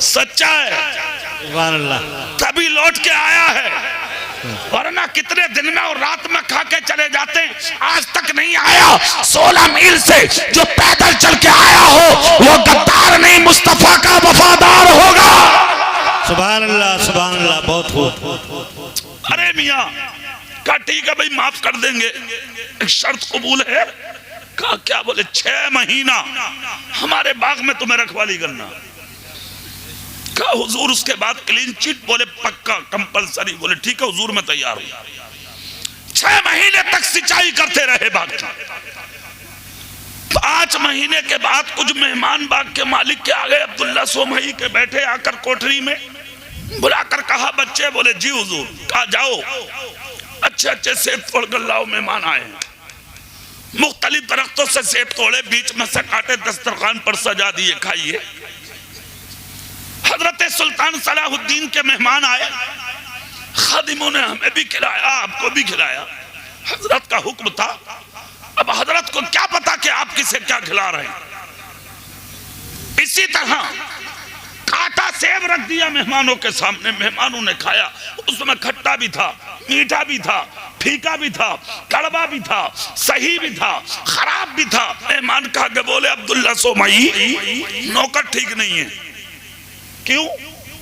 सच्चा है, तभी लौट के आया है, वरना कितने दिन में और रात में खा के चले जाते हैं, आज तक नहीं आया। 16 मील से जो पैदल चल के आया हो वो गद्दार नहीं, मुस्तफा का वफादार होगा। सुभान अल्लाह, बहुत खूब। अरे मियाँ कहा ठीक है भाई माफ कर देंगे, एक शर्त कबूल है। कहा क्या? बोले 6 महीना हमारे बाग में तुम्हें रखवाली करना। कहा हुजूर उसके बाद क्लीन चिट? बोले पक्का कंपलसरी। बोले ठीक है हुजूर मैं तैयार हूं। 6 महीने तक सिंचाई करते रहे बाग की। 5 महीने के बाद कुछ मेहमान बाग के मालिक के आ गए, अब्दुल्ला सोमई के बैठे आकर कोठरी में, बुलाकर कहा बच्चे? बोले जी हुजूर। कहा जाओ अच्छे अच्छे सेब तोड़ कर लाओ, मेहमान आए हैं। मुख्तलिफ दरख्तों से सेब तोड़े, बीच में से काटे, दस्तरखान पर सजा दिए, खाइए। हजरत सुल्तान सलाहुद्दीन के मेहमान आए, खादिमों ने हमें भी खिलाया, आपको भी खिलाया। हजरत का हुक्म था, अब हजरत को क्या पता कि आप किसे क्या खिला रहे हैं। इसी तरह काटा सेब रख दिया मेहमानों के सामने, मेहमानों ने खाया। उसमें खट्टा भी था, मीठा भी था, फीका भी था, कड़वा भी था, सही भी था, खराब भी था। मेहमान कहा के बोले अब्दुल्ला सोमई नौकर ठीक नहीं है। क्यों?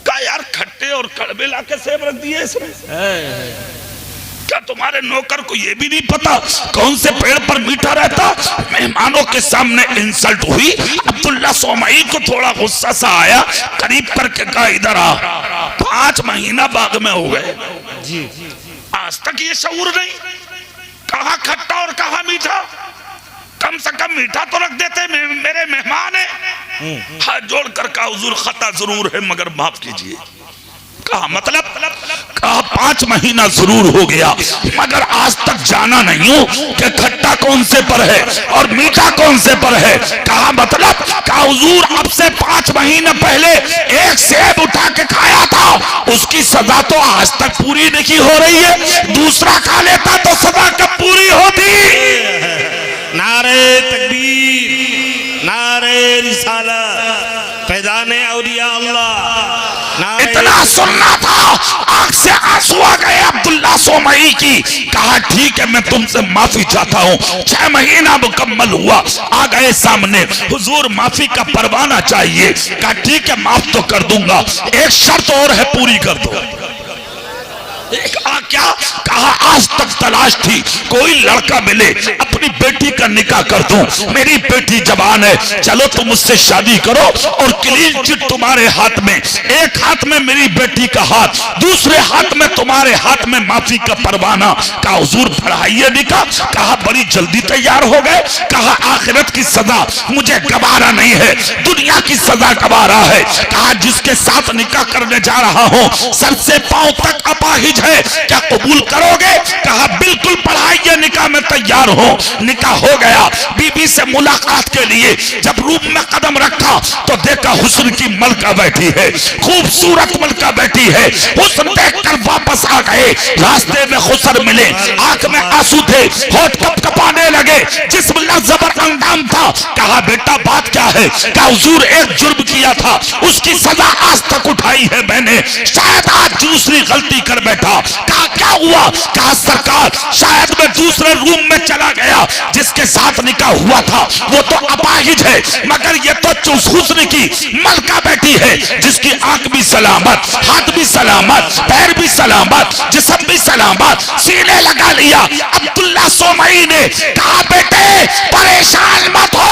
कहा यार खट्टे और कड़वे लाके सेब रख दिए इसमें। क्या तुम्हारे नौकर को ये भी नहीं पता कौन से पेड़ पर मीठा रहता? मेहमानों के सामने इंसल्ट हुई। अब्दुल्ला सोमई को थोड़ा गुस्सा सा आया, करीब करके कहा इधर आ। 5 महीना बाग में हो गए, आज तक ये शऊर नहीं, कहा खट्टा और कहा मीठा। कम से कम मीठा तो रख देते, मेरे मेहमान है। हाथ जोड़कर कहा हुजूर खता जरूर है मगर माफ कीजिए। कहा मतलब? कहा 5 महीना जरूर हो गया मगर आज तक जाना नहीं हूं कि खट्टा कौन से पर है और मीठा कौन से पर है। कहा मतलब? कहा हुजूर अब से 5 महीने पहले एक सेब उठा के खाया था, उसकी सजा तो आज तक पूरी नहीं हो रही है, दूसरा खा लेता तो सजा कब पूरी होती। नारे तकबीर, नारे रिसालत, फैज़ाने औलिया अल्लाह। इतना सुनना था, आंख से आंसू आ गए अब्दुल्ला सोमई की। कहा ठीक है मैं तुमसे माफी चाहता हूँ। 6 महीना मुकम्मल हुआ, आ गए सामने, हुजूर माफी का परवाना चाहिए। कहा ठीक है माफ तो कर दूंगा, एक शर्त और है पूरी कर दो। क्या? कहा आज तक तलाश थी कोई लड़का मिले, अपनी बेटी का निकाह कर दूं। मेरी बेटी जवान है, चलो तुम उससे शादी करो और क्लीन चिट तुम्हारे हाथ में, एक हाथ में मेरी बेटी का हाथ, दूसरे हाथ में तुम्हारे हाथ में माफी का परवाना। कहा हुजूर पढ़ाइए निकाह। कहा बड़ी जल्दी तैयार हो गए। कहा आखिरत की सजा मुझे गवारा नहीं है, दुनिया की सजा गवारा है। कहा जिसके साथ निकाह करने जा रहा हूं सर से पांव तक अपाहिज है, क्या कबूल करोगे? कहा बिल्कुल पढ़ाइए निकाह में तैयार हो। निकाह हो गया। बीबी से मुलाकात के लिए जब रूम में कदम रखा तो देखा हुस्न की मलका बैठी है, खूबसूरत मलका बैठी है। हुस्न देखकर वापस आ गए, रास्ते में खुसर मिले, आंख में आंसू थे, होठ कपकपाने लगे, जिस्म लज़्ज़त अंदाम था। कहा बेटा बात क्या है? कहा हुजूर एक जुर्म किया था, उसकी सजा आज तक उठाई है मैंने, शायद आज दूसरी गलती कर बैठा। कहा क्या हुआ? कहा सरकार शायद मैं दूसरे रूम में चला गया, जिसके साथ निकाह हुआ था वो तो अपाहिज है मगर ये तो हुस्न की मलका बैठी है, जिसकी आंख भी सलामत, हाथ भी सलामत, पैर भी सलामत, जिस्म भी सलामत। सीने लगा लिया। अब्दुल्ला सोमई ने कहा बेटे परेशान मत हो,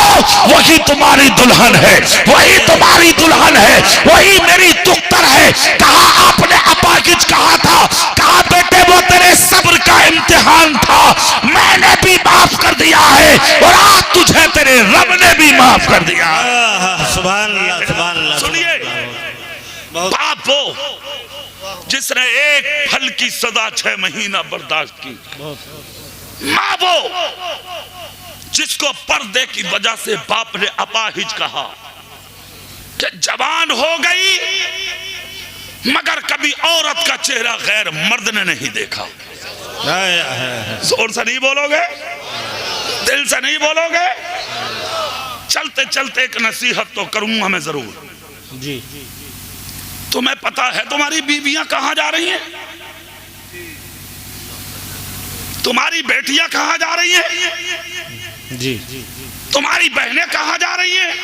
वही तुम्हारी दुल्हन है, वही तुम्हारी दुल्हन है, वही मेरी दुख्तर है। कहा आपने अपाहिज कहा था। कहा बेटे वो तेरे सब्र का इम्तिहान था, मैंने भी माफ कर दिया है और आज तुझे तेरे रब ने भी माफ कर दिया। सुभान अल्लाह, सुभान अल्लाह। सुनिए, बाप वो जिसने एक फल की सजा 6 महीना बर्दाश्त की, माँ वो जिसको पर्दे की वजह से बाप ने अपाहिज कहा कि जवान हो गई मगर कभी औरत का चेहरा गैर मर्द ने नहीं देखा। जोर से नहीं बोलोगे, दिल से नहीं बोलोगे। चलते चलते एक नसीहत तो करूंगा मैं जरूर जी। तुम्हें पता है तुम्हारी बीवियां कहां जा रही हैं? तुम्हारी बेटियां कहां जा रही हैं? जी। तुम्हारी बहनें कहां जा रही हैं?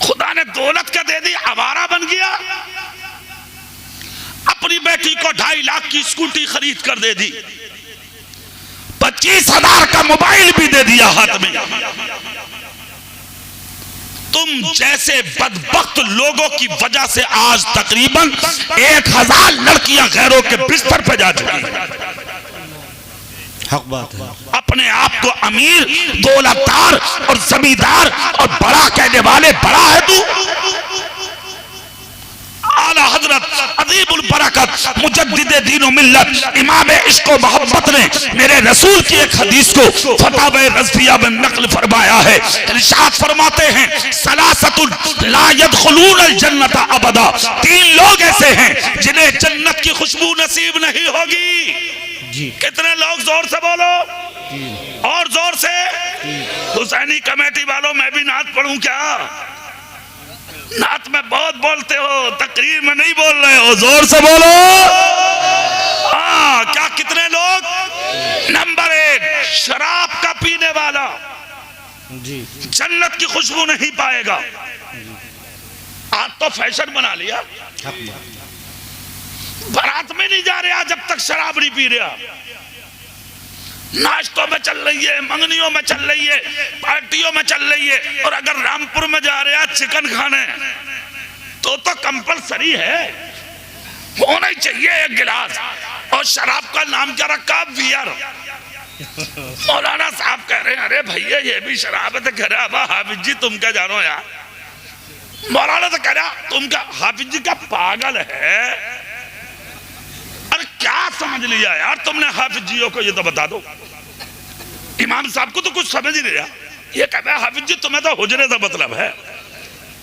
खुदा ने दौलत क्या दे दी, आवारा बन गया। अपनी बेटी को 2.5 लाख की स्कूटी खरीद कर दे दी, 25,000 का मोबाइल भी दे दिया हाथ में। तुम जैसे बदबख्त लोगों की वजह से आज तकरीबन 1000 लड़कियां गैरों के बिस्तर पर जा चुकी हैं। हक बात है। अपने आप को अमीर, दौलतदार और जमींदार और बड़ा कहने वाले बड़ा है तू। आला हजरत अजीबुल बरकत मुजद्दिद दीन व मिल्लत इमाम इश्क व मोहब्बत ने मेरे रसूल की एक हदीस को फतावे रज़विया में नकल फरमाया है। इरशाद फरमाते हैं सलासतुल ला यदखुलूनल जन्नत अबदा। 3 लोग ऐसे हैं जिन्हें जन्नत की खुशबू नसीब नहीं होगी। जी। कितने लोग? जोर से बोलो और जोर से। हुसैनी कमेटी वालों, मैं भी नात पढ़ूं क्या? नात में बहुत बोलते हो, तकरीर में नहीं बोल रहे हो, जोर से बोलो। हाँ, क्या कितने लोग? नंबर 1 शराब का पीने वाला जी। जन्नत की खुशबू नहीं पाएगा। आज तो फैशन बना लिया, बारात में नहीं जा रहा जब तक शराब नहीं पी रहा। नाश्तों में चल रही है, मंगनियों में चल रही है, पार्टियों में चल रही है। और अगर रामपुर में जा रहे हैं चिकन खाने तो कंपलसरी है, होना ही चाहिए 1 गिलास। और शराब का नाम क्या रखा? बियर। मौलाना साहब कह रहे हैं अरे भैया ये भी शराब है। तो कह रहा हाफिज जी तुम क्या जानो यार। मौलाना तो कह रहा तुम क्या हाफिज जी क्या पागल है? अरे क्या समझ लिया यार तुमने हाफिज जियों को? ये तो बता दो। इमाम साहब को तो कुछ समझ ही नहीं रहा। ये कहता है हाफिज जी तुम्हें तो हुजरे का मतलब है।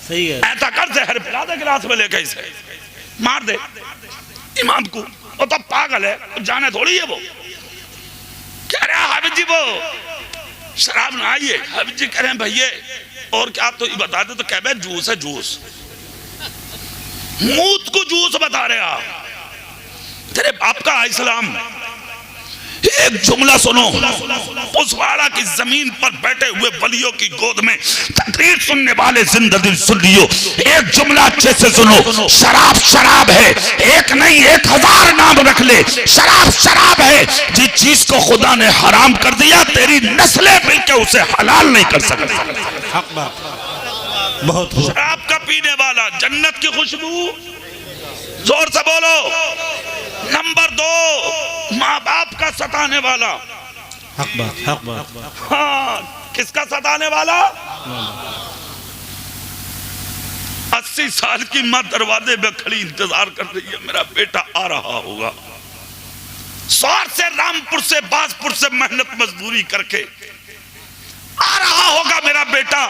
सही है। ऐसा कर जहर पिला दे गिलास में लेके, इसे मार दे इमाम को। वो तो पागल है, जाने थोड़ी है वो। कह रहे हाफिज जी वो शराब ना आइए। हाफिज जी कह रहे हैं भैया और क्या आप तो ये बता दे। तो कह रहे जूस है, जूस। मूत को जूस बता रहे आप। तेरे बाप का इस्लाम। एक जुमला सुनो, पुसवाड़ा की जमीन पर बैठे हुए वलियों की गोद में तकरीर सुनने वाले जिंदगी सुन लियो। एक जुमला अच्छे से सुनो। शराब शराब है, एक नहीं 1000 नाम रख ले। शराब शराब है। जिस चीज को खुदा ने हराम कर दिया तेरी नस्लें मिलकर उसे हलाल नहीं कर सकती। हक बात। बहुत शराब का पीने वाला जन्नत की खुशबू। जोर से बोलो। नंबर 2 माँ बाप का सताने वाला। हक बात। हक बात। हाँ, किसका सताने वाला? 80 साल की माँ दरवाजे में खड़ी इंतजार कर रही है मेरा बेटा आ रहा होगा। सौर से, रामपुर से, बासपुर से मेहनत मजदूरी करके आ रहा होगा मेरा बेटा।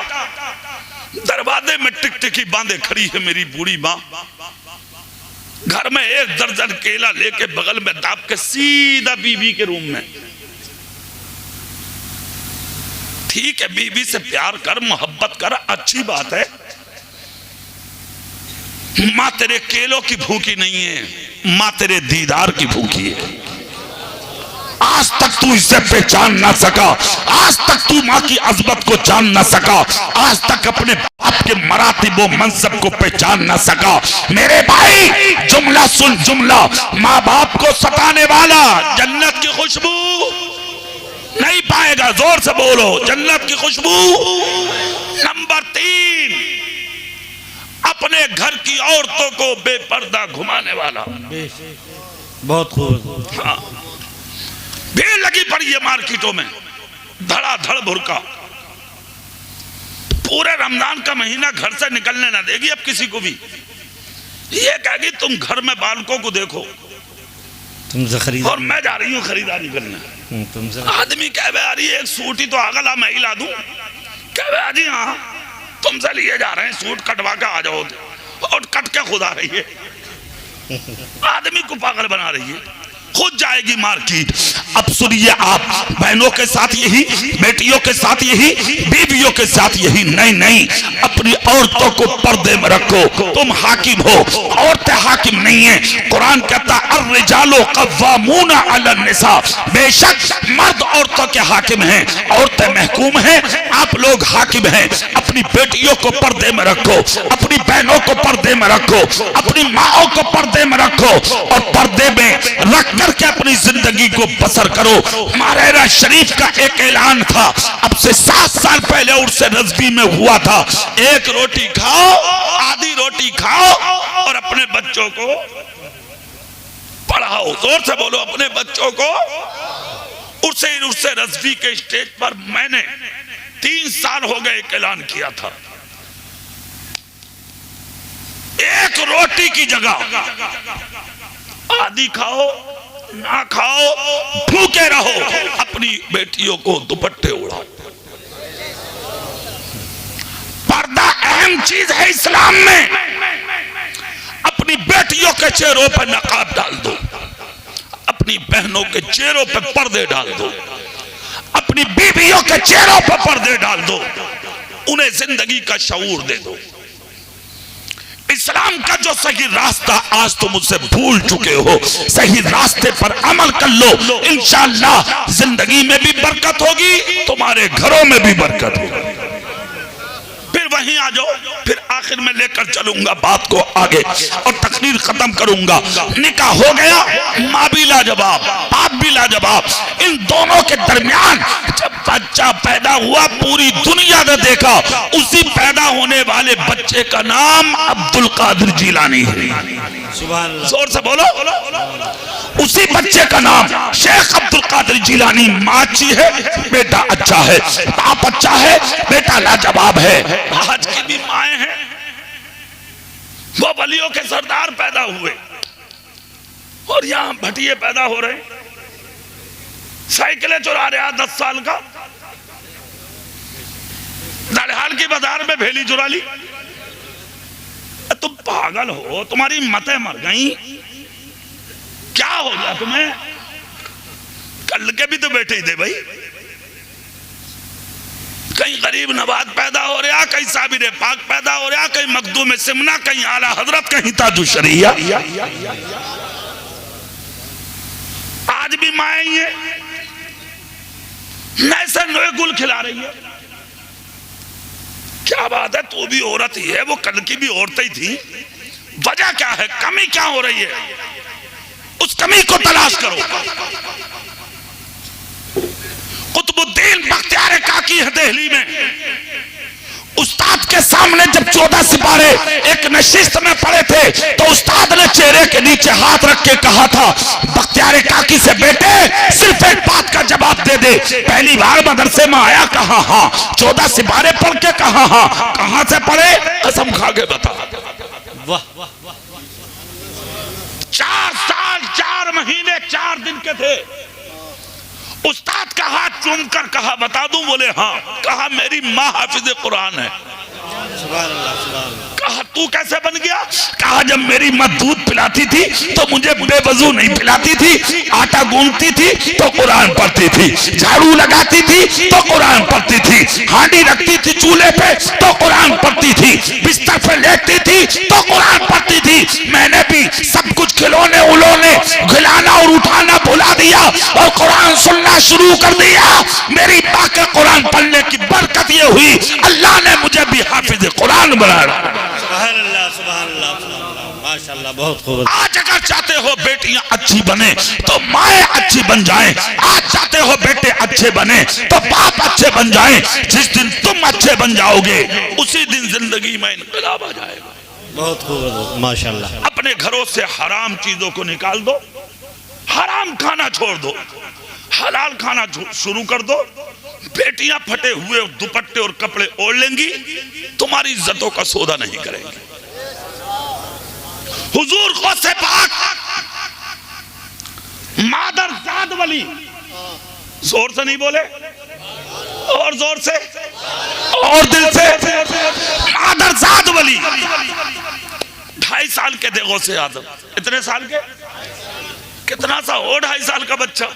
दरवाजे में टिकटिकी बांधे खड़ी है मेरी बूढ़ी माँ। घर में 1 दर्जन केला लेके बगल में दाब के सीधा बीवी के रूम में। ठीक है, बीवी से प्यार कर, मोहब्बत कर, अच्छी बात है। माँ तेरे केलों की भूखी नहीं है, माँ तेरे दीदार की भूखी है। आज तक तू इसे पहचान ना सका, आज तक तू माँ की अजमत को जान ना सका, आज तक अपने बाप के मरातिब मनसब को पहचान ना सका। मेरे भाई जुमला सुन, जुमला। माँ बाप को सताने वाला जन्नत की खुशबू नहीं पाएगा। जोर से बोलो, जन्नत की खुशबू। नंबर 3 अपने घर की औरतों को बेपर्दा घुमाने वाला। बहुत खूब। हाँ, भीड़ लगी पड़ी है मार्केटों में, धड़ाधड़ बुरका। पूरे रमजान का महीना घर से निकलने ना देगी अब किसी को भी। ये कहेगी तुम घर में बालकों को देखो, तुमसे खरीद, और मैं जा रही हूँ खरीदारी करने। तुमसे आदमी कह आ रही है एक सूट ही तो आगला मैं ही ला दूं। कह जी हाँ तुमसे लिए जा रहे हैं सूट, कटवा के आ जाओ। और कट के खुद आ रही है। आदमी को पागल बना रही है, खुद जाएगी मार्केट। अब सुनिए, आप बहनों के साथ यही, बेटियों के साथ यही, बीवियों के साथ यही। नहीं नहीं, अपनी औरतों को पर्दे में रखो। तुम हाकिम हो, औरतें हाकिम नहीं है। कुरान कहता अर्रिजालु कव्वामूना अला निसा, बेशक मर्द औरतों के हाकिम हैं, औरतें महकूम हैं, आप लोग हाकिम हैं। अपनी बेटियों को पर्दे में रखो, अपनी बहनों को पर्दे में रखो, अपनी माओ को पर्दे में रखो और पर्दे में रख करके अपनी जिंदगी को बसर करो। मारेरा शरीफ का एक ऐलान था, अब से 7 साल पहले उर्से रज़वी में हुआ था, एक रोटी खाओ, आधी रोटी खाओ और अपने बच्चों को पढ़ाओ। जोर से बोलो, अपने बच्चों को। उर्से रज़वी के स्टेज पर मैंने 3 साल हो गए एक ऐलान किया था, एक रोटी की जगह आधी खाओ, ना खाओ, भूखे रहो, अपनी बेटियों को दुपट्टे उड़ाओ। पर्दा अहम चीज है इस्लाम में। अपनी बेटियों के चेहरों पर नकाब डाल दो, अपनी बहनों के चेहरों पर पर्दे डाल दो, अपनी बीवियों के चेहरों पर पर्दे डाल दो, उन्हें जिंदगी का शऊर दे दो। इस्लाम का जो सही रास्ता आज तुम मुझसे भूल चुके हो, सही रास्ते पर अमल कर लो, इंशाअल्लाह जिंदगी में भी बरकत होगी, तुम्हारे घरों में भी बरकत होगी। फिर वहीं आ जाओ, फिर आखिर में लेकर चलूंगा बात को आगे और तकरीर खत्म करूंगा। निकाह हो गया, माँ भी लाजवाब, बाप भी लाजवाब। इन दोनों के दरमियान जब बच्चा पैदा हुआ, पूरी दुनिया ने देखा, उसी पैदा होने वाले बच्चे का नाम अब्दुल कादिर जिलानी है। जोर से बोलो, उसी बच्चे का नाम शेख अब्दुल कादिर जिलानी। माँ अच्छी है, बेटा अच्छा है, बाप अच्छा है, बेटा लाजवाब है। आज की भी माएँ हैं, वो वलियों के सरदार पैदा हुए और यहाँ भटिये पैदा हो रहे, साइकिलें चुरा रहे 10 साल का, दरहाल की बाजार में भेली चुरा ली। तुम पागल हो, तुम्हारी मतें मर गई, क्या हो गया तुम्हें? कल के भी तो बेटे ही थे भाई, कहीं गरीब नवाज पैदा हो रहा, कहीं साबिर पाक पैदा हो रहा, कहीं मखदूम सिमना, कहीं आला हजरत, कहीं ताजु शरिया। आज भी माए ही है, नए से नए गुल खिला रही है। क्या बात है, तू भी औरत ही है, वो कल की भी औरत ही थी। वजह क्या है, कमी क्या हो रही है, उस कमी को तलाश करो। कुतुबुद्दीन बख्तियार काकी है दिल्ली में, उस्ताद के सामने जब 14 सिपारे एक नशिस्त में पड़े थे तो उस्ताद ने चेहरे के नीचे हाथ रख के कहा था, बख्तियार काकी से बेटे सिर्फ एक बात का जवाब दे दे, पहली बार मदरसे में आया कहा हाँ, 14 सिपारे पढ़ के कहा हाँ, कहां से पढ़े कसम खा के बता। 4 साल 4 महीने 4 दिन के थे। उस्ताद का हाथ चूम कर कहा बता दूं, बोले हाँ। कहा मेरी माँ हाफिज कुरान है। कहा तू कैसे बन गया? कहा जब मेरी माँ दूध पिलाती थी तो मुझे बेवजू नहीं पिलाती थी, आटा गूंथती थी तो कुरान पढ़ती थी, झाड़ू लगाती थी तो कुरान पढ़ती थी, हांडी रखती थी चूल्हे पे तो कुरान पढ़ती थी, बिस्तर पे लेटती थी तो कुरान पढ़ती थी। मैंने भी सब कुछ खिलौने उलौने खिलाना और उठाना भुला दिया और कुरान सुनना शुरू कर दिया। मेरी माँ के कुरान पढ़ने की बरकत ये हुई, अल्लाह ने मुझे भी हाफिज कुरान बनाया। माशाअल्लाह, बहुत खूब। आज अगर चाहते हो बेटियां अच्छी बने तो माएं अच्छी बन जाएं, आज चाहते हो बेटे अच्छे बने तो बाप अच्छे बन जाएं। जिस दिन तुम अच्छे बन जाओगे उसी दिन जिंदगी में इनकलाब आ जाएगा। बहुत खूब, माशाअल्लाह। अपने घरों से हराम चीजों को निकाल दो, हराम खाना छोड़ दो, हलाल खाना शुरू कर दो। बेटियां फटे हुए दुपट्टे और कपड़े ओढ़ लेंगी, तुम्हारी इज्जतों का सौदा नहीं करेंगी। हुजूर गौसे पाक मादर जाद वली, जोर से नहीं बोले, और जोर से और दिल से, मादर जाद वली 2.5 साल के थे गौसे आजम, इतने साल के, कितना सा हो 2.5 साल का बच्चा।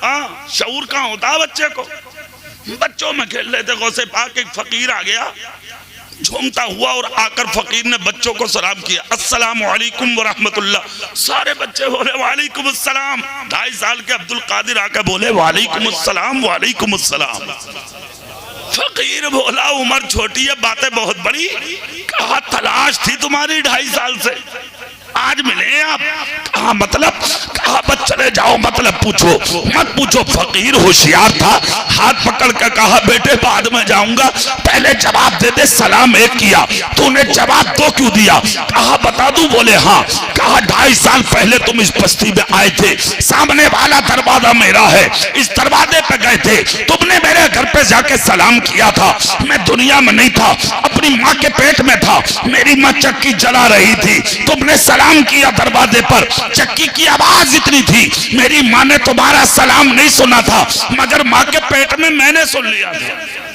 हाँ, शऊर कहाँ होता है बच्चे को। बच्चों में खेल रहे थे, गौसे पाक एक फकीर आ गया झूमता हुआ और आकर फकीर ने बच्चों को सलाम किया, अस्सलाम वालेकुम व रहमतुल्लाह। सारे बच्चे बोले वालेकुम अस्सलाम। 2.5 साल के अब्दुल कादिर आकर बोले वालेकुम अस्सलाम वालेकुम अस्सलाम। फकीर बोला उम्र छोटी है, बातें बहुत बड़ी। कहा तलाश थी तुम्हारी 2.5 साल से, आज मिले आप। कहा मतलब? कहा बस चले जाओ, मतलब पूछो मत पूछो। फकीर होशियार था, हाथ पकड़ कर कहा बेटे बाद में जाऊंगा, पहले जवाब दे दे। सलाम एक किया, तूने जवाब 2 क्यों दिया? कहा बता दूं? बोले हाँ। कहा 2.5 साल पहले तुम इस बस्ती में आए थे, सामने वाला दरवाजा मेरा है, इस दरवाजे पे गए थे, तुमने मेरे घर पे जाके सलाम किया था। मैं दुनिया में नहीं था, अपनी माँ के पेट में था, मेरी माँ चक्की जला रही थी, तुमने सलाम किया दरवाजे पर, चक्की की आवाज इतनी थी, मेरी माँ ने तुम्हारा सलाम नहीं सुना था, मगर माँ के पेट में मैंने सुन लिया था।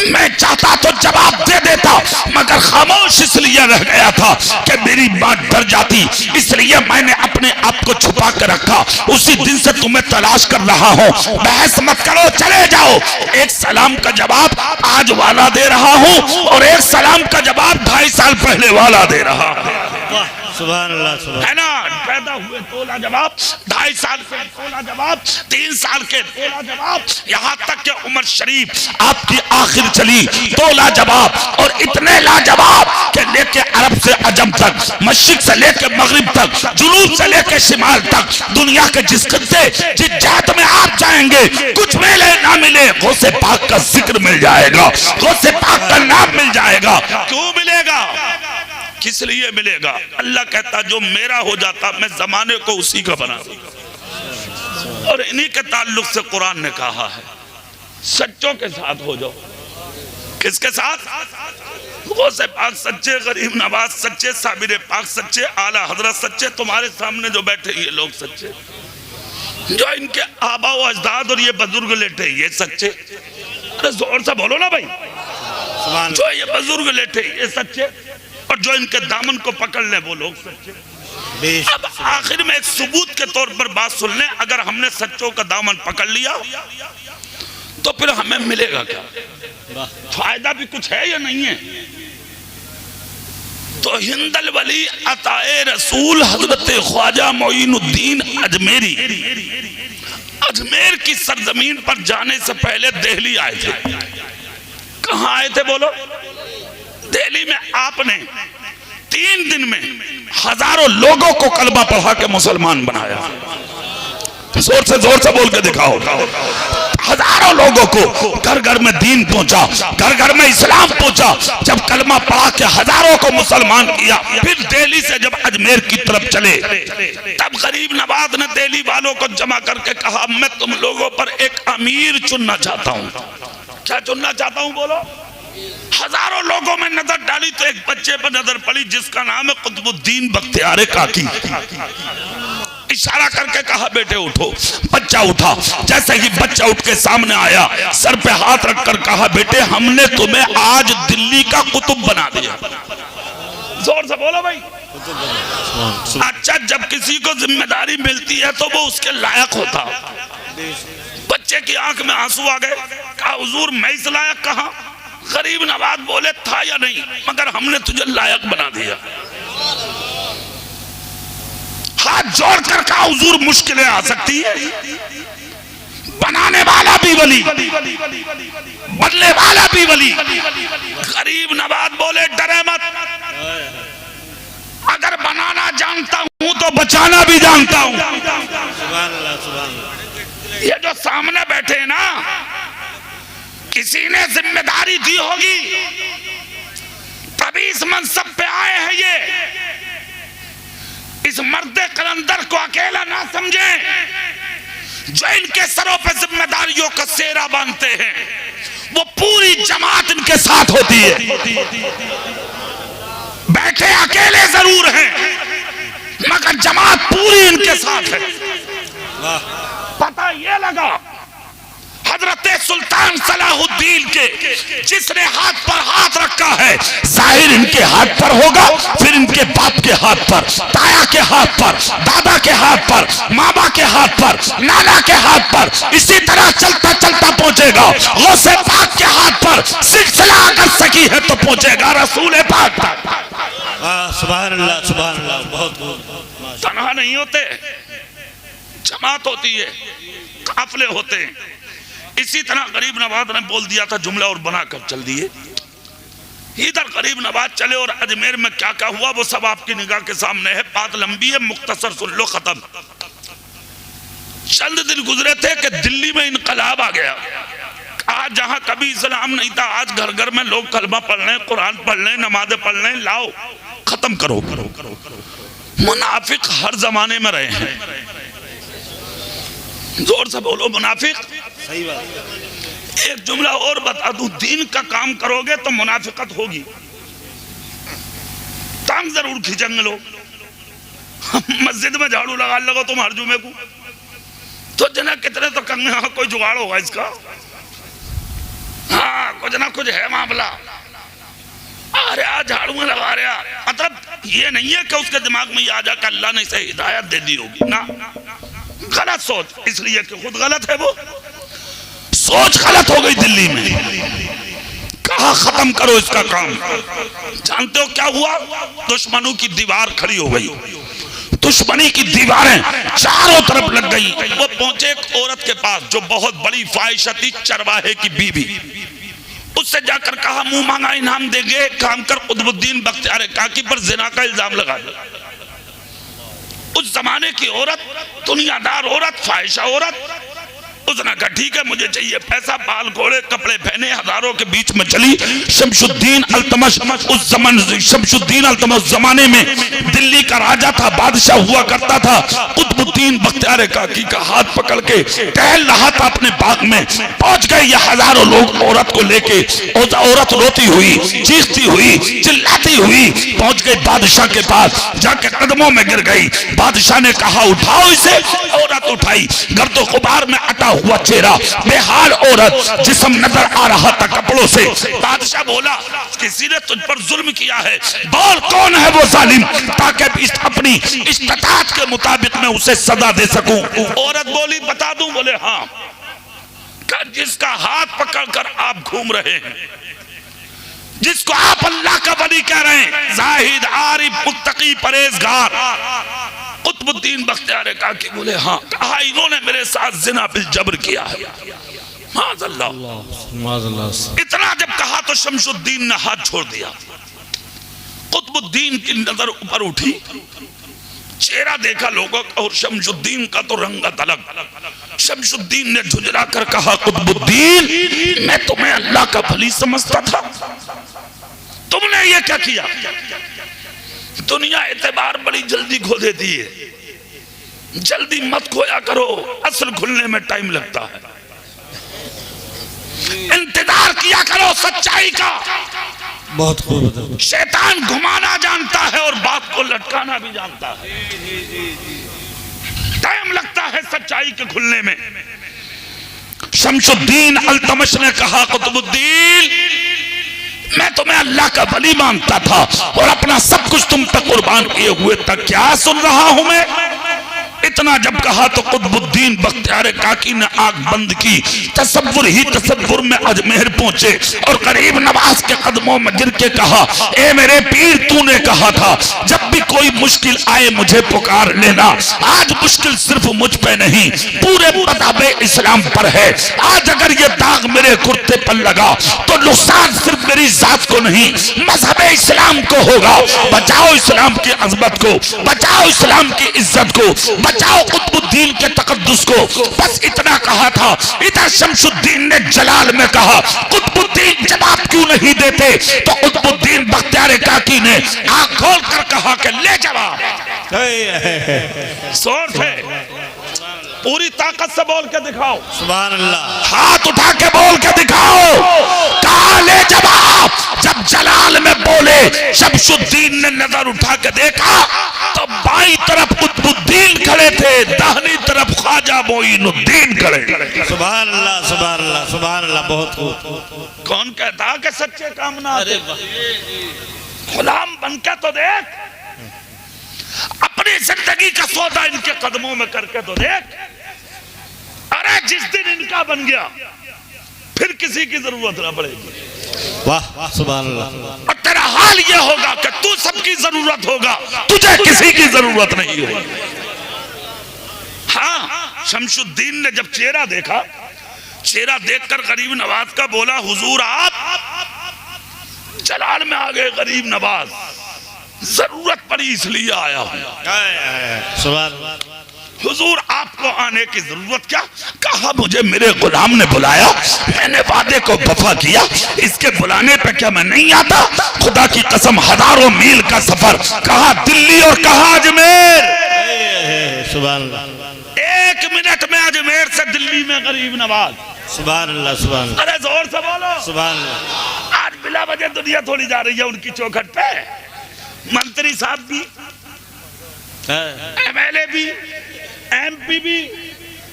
मैं चाहता तो जवाब दे देता, मगर खामोश इसलिए रह गया था कि मेरी माँ डर जाती, इसलिए मैंने अपने आप को छुपा कर रखा। उसी दिन से तुम्हें तलाश कर रहा हूँ, बहस मत करो, चले जाओ। एक सलाम का जवाब आज वाला दे रहा हूँ और एक सलाम का जवाब 2.5 साल पहले वाला दे रहा हूँ। सुभान अल्लाह, सुभान है ना। पैदा हुए तोला जवाब, 2.5 साल के तोला जवाब, 3 साल के तोला जवाब, यहाँ तक कि उमर शरीफ आपकी आखिर चली तोला जवाब। और इतने लाजवाब कि लेके अरब से अजम तक, मशरिक से लेके मगरिब तक, जुनूब से लेके शिमाल तक, दुनिया के जिस खत्ते जिस जात में आप जाएंगे कुछ मिले ना मिले, गौसे पाक का जिक्र मिल जाएगा, गौसे पाक का नाम मिल जाएगा। क्यों मिलेगा? किस लिए मिलेगा? अल्लाह कहता जो मेरा हो जाता मैं जमाने को उसी का बना। और इन्हीं के ताल्लुक से कुरान ने कहा है सच्चों के साथ हो जाओ। किसके साथ? गौसे पाक सच्चे, गरीब नवाज सच्चे, साबिर पाक सच्चे, आला हजरत सच्चे, तुम्हारे सामने जो बैठे ये लोग सच्चे, जो इनके आबा व अजदाद और ये बुजुर्ग लेटे ये सच्चे। अरे जोर से बोलो ना भाई। जो ये बुजुर्ग लेटे ये सच्चे, और जो इनके दामन को पकड़ ले वो लोग सच्चे। अब आखिर में एक सबूत के तौर पर बात सुन लें, अगर हमने सच्चों का दामन पकड़ लिया तो फिर हमें मिलेगा क्या? फायदा भी कुछ है या नहीं है? तो हिंदल वली अताए रसूल हजरत ख्वाजा मोइनुद्दीन अजमेरी अजमेर की सरजमीन पर जाने से पहले दिल्ली आए थे। कहाँ आए थे बोलो? दिल्ली में आपने 3 दिन में हजारों लोगों को कलमा पढ़ा के मुसलमान बनाया। जोर से बोल के दिखाओ। हजारों लोगों को घर घर में दीन पहुंचा, घर घर में इस्लाम पहुंचा। जब कलमा पढ़ा के हजारों को मुसलमान किया, फिर दिल्ली से जब अजमेर की तरफ चले, तब गरीब नवाज ने दिल्ली वालों को जमा करके कहा मैं तुम लोगों पर एक अमीर चुनना चाहता हूँ। क्या चुनना चाहता हूँ बोलो? हजारों लोगों में नजर डाली तो एक बच्चे पर नजर पड़ी जिसका नाम है कुतुबुद्दीन बख्तियार काकी। इशारा करके कहा बेटे उठो। बच्चा उठा। जैसे ही बच्चा उठ के सामने आया, सर पे हाथ रखकर कहा बेटे हमने तुम्हें आज दिल्ली का कुतुब बना दिया। जोर से बोलो भाई। अच्छा, जब किसी को जिम्मेदारी मिलती है तो वो उसके लायक होता। बच्चे की आंख में आंसू आ गए। कहा हुजूर मैं इस लायक कहा? गरीब नवाज बोले था या नहीं, मगर हमने तुझे लायक बना दिया। हाथ जोड़कर कहा हुजूर मुश्किलें आ सकती है, बनाने वाला भी वली, बदले वाला भी वली। गरीब नवाज बोले डरे मत, अगर बनाना जानता हूं तो बचाना भी जानता हूं। ये जो सामने बैठे ना, किसी ने जिम्मेदारी दी होगी तभी इस मनसब पे आए हैं। ये इस मर्दे कलंदर को अकेला ना समझे, जो इनके सरों पे जिम्मेदारियों का सेहरा बांधते हैं वो पूरी जमात इनके साथ होती है। बैठे अकेले जरूर हैं मगर जमात पूरी इनके साथ है। पता ये लगा हजरत सुल्तान सलाहुद्दीन के जिसने हाथ पर हाथ रखा है, जाहिर इनके हाथ पर होगा, फिर इनके बाप के हाथ पर, ताया के हाथ पर, दादा के हाथ पर, मामा के हाथ पर, नाना के हाथ पर, इसी तरह चलता चलता पहुंचेगा गौसे पाक के हाथ पर। सिलसिला अगर सकी है तो पहुंचेगा रसूल पाक तक। सुभान अल्लाह, सुभान अल्लाह। बहुत तनहा नहीं होते, जमात होती है, काफले होते हैं। इसी तरह गरीब नवाज ने बोल दिया था जुमला और बनाकर चल दिए। इधर गरीब नवाज चले और अजमेर में क्या क्या हुआ वो सब आपकी निगाह के सामने है। बात लंबी है, मुख्तसर सुन लो, खत्म। चंद दिन गुजरे थे कि दिल्ली में इनकलाब आ गया। आज जहां कभी इस्लाम नहीं था, आज घर घर में लोग कलमा पढ़ रहे हैं, कुरान पढ़ रहे हैं, नमाजें पढ़ रहे हैं। लाओ खत्म करो। मुनाफिक हर जमाने में रहे हैं। जोर से बोलो मुनाफिक। सही बात। एक जुमला और बता दूं, दीन का काम करोगे तो मुनाफिकत होगी। टांग जरूर खींचेंगे लोग। मस्जिद में झाड़ू लगा लगो तुम हर जुमे को, तो जना कितने तो कहेंगे हाँ कोई जुगाड़ होगा इसका, हाँ कुछ ना कुछ है मामला। अरे आज झाड़ू में लगा रहा, मतलब ये नहीं है कि उसके दिमाग में ये आ जाए कि अल्लाह ने इसे हिदायत दे दी होगी ना। गलत सोच, इसलिए कि खुद गलत है, वो सोच गलत हो गई दिल्ली में। कहा खत्म करो इसका काम। जानते हो क्या हुआ? दुश्मनों की दीवार खड़ी हो गई, दुश्मनी की दीवारें चारों तरफ लग गई। वो पहुंचे एक औरत के पास जो बहुत बड़ी ख्वाहिश थी, चरवाहे की बीवी। उससे जाकर कहा मुंह मांगा इनाम देंगे, काम कर कुतुबुद्दीन बख्तियार काकी पर जिना का इल्जाम लगा दे। उस जमाने की औरत, दुनियादार औरत, ख्वाहिशा औरत, उसने कहा ठीक है मुझे चाहिए पैसा। बाल घोड़े कपड़े पहने हजारों के बीच में चली। शमशुद्दीन अल्तमश उस जमाने में दिल्ली का राजा था, बादशाह हुआ करता था। कुतुबुद्दीन बख्तियार काकी का हाथ पकड़ के टहल रहा था अपने बाग में। पहुंच गए ये हजारों लोग औरत को लेके। औरत रोती हुई, चीखती हुई, चिल्लाती हुई पहुंच गई बादशाह के पास, जाके कदमों में गिर गई। बादशाह ने कहा उठाओ इसे। औरत उठाई, गर्दो गुबार में अटा हुआ चेहरा, बेहाल औरत, जिस्म नजर आ रहा था कपड़ों से। बादशाह बोला किसी ने तुझ पर जुल्म किया है, बोल कौन है वो जालिम, ताकि अपनी इस्तिताअत के मुताबिक मैं उसे सजा दे सकूं। औरत बोली बता दूं? बोले हाँ। जिसका हाथ पकड़कर आप घूम रहे हैं, जिसको आप अल्लाह का वली कह रहे हैं, जाहिद आरिफ मुत्तकी परहेजगार कुतुबुद्दीन बख्तियार काकी। बोले हाँ। कहा इन्होंने मेरे साथ जिना बिल जबर किया है। माज़अल्लाह। इतना जब कहा तो शमशुद्दीन ने हाथ छोड़ दिया। कुतुबुद्दीन की नजर ऊपर उठी, चेहरा देखा लोगों का, और शमशुद्दीन का तो रंगत अलग। शमशुद्दीन ने झुंझला कर कहा कुतुबुद्दीन मैं तुम्हें अल्लाह का वली समझता था, तुमने ये क्या किया? दुनिया एतबार बड़ी जल्दी खो देती है, जल्दी मत खोया करो, असल खुलने में टाइम लगता है। इंतजार किया करो सच्चाई का। बहुत खूब। शैतान घुमाना जानता है और बात को लटकाना भी जानता है। टाइम लगता है सच्चाई के खुलने में। शमशुद्दीन अल्तमश ने कहा कुतुबुद्दीन मैं तुम्हें अल्लाह का वली मानता था और अपना सब कुछ तुम पर कुर्बान किए हुए तक क्या सुन रहा हूं मैं? इतना जब कहा तो कुतुबुद्दीन बख्तियार काकी ने आंख बंद की। तसव्वुर ही तसव्वुर में अजमेर पहुंचे और गरीब नवाज के कदमों में गिर के कहा ए मेरे पीर, तूने कहा था जब भी कोई मुश्किल आए मुझे पुकार लेना। आज मुश्किल सिर्फ मुझ पे नहीं पूरे मज़हबे इस्लाम पर है। आज अगर ये दाग मेरे कुर्ते पर लगा तो नुकसान सिर्फ मेरी जात को नहीं मज़हबे इस्लाम को होगा। बचाओ इस्लाम की अज़मत को, बचाओ इस्लाम की इज्जत को, बचाओ कुतुबुद्दीन के तकद्दुस को। बस इतना कहा था। इधर शमशुद्दीन ने जलाल में कहा कुतुबुद्दीन जवाब क्यों नहीं देते? तो कुतुबुद्दीन बख्तियार काकी ने आंख खोल कर कहा कि ले जवाब। सोच है, पूरी ताकत से बोल के दिखाओ। सुभान अल्लाह। हाथ उठा के बोल के दिखाओ। कहा ले जवाब। जब जलाल में बोले शमशुद्दीन ने नजर उठा के देखा तो बाईं तरफ कुतुबुद्दीन खड़े थे, दाहिनी तरफ ख्वाजा मोइनुद्दीन खड़े। सुभान अल्लाह, सुभान अल्लाह, सुभान अल्लाह। बहुत खूब। कौन कहता कि सच्चे कामना, गुलाम बनकर तो देख, अपनी जिंदगी का सौदा इनके कदमों में करके तो देख। अरे जिस दिन इनका बन गया फिर किसी की जरूरत ना पड़ेगी। वाह वाह, सुभान अल्लाह। और तेरा हाल यह होगा कि तू सबकी जरूरत होगा, तुझे किसी की जरूरत नहीं होगी। हाँ, शमशुद्दीन ने जब चेहरा देखा, चेहरा देखकर गरीब नवाज का बोला, हुजूर आप जलाल में आ गए। गरीब नवाज, जरूरत पड़ी इसलिए आया हूं। सुभान। हुजूर आपको आने की जरूरत क्या? कहा मुझे मेरे गुलाम ने बुलाया, मैंने वादे को वफा किया, इसके बुलाने पे क्या मैं नहीं आता? खुदा की कसम, हजारों मील का सफर, कहा दिल्ली और कहा अजमेर। सुभान अल्लाह। 1 मिनट में अजमेर से दिल्ली में गरीब नवाज। सुभान अल्लाह, सुभान। अरे जोर से बोलो सुभान अल्लाह। आज बिला वजह दुनिया थोड़ी जा रही है उनकी चौखट पे। मंत्री साहब भी, MLA भी, MP भी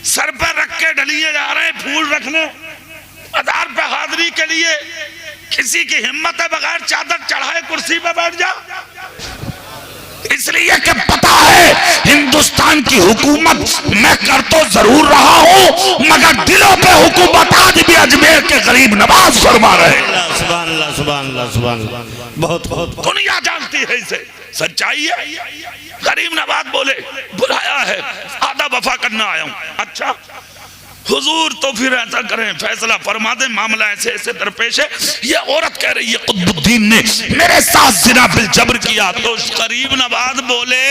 सर पर रख के डलिए जा रहे हैं फूल रखने आधार पे हाजिरी के लिए। किसी की हिम्मत है बगैर चादर चढ़ाए कुर्सी पे बैठ जा? इसलिए कि पता है हिंदुस्तान की हुकूमत मैं कर तो जरूर रहा हूं, मगर दिलों पे हुकूमत आज भी अजमेर के गरीब नवाज फरमा रहे। सुभान अल्लाह, सुभान अल्लाह, सुभान अल्लाह। बहुत बहुत। दुनिया जानती है इसे, सच्चाई है। गरीब नवाज बोले, बुलाया है, आधा वफा करना आया हूं। अच्छा हुजूर, तो फिर ऐसा करें, फैसला फरमा दे, मामला ऐसे ऐसे दरपेश है। ये औरत कह रही है कुतुबुद्दीन ने मेरे साथ जिना बिल जबर किया। तो गरीब नवाज बोले,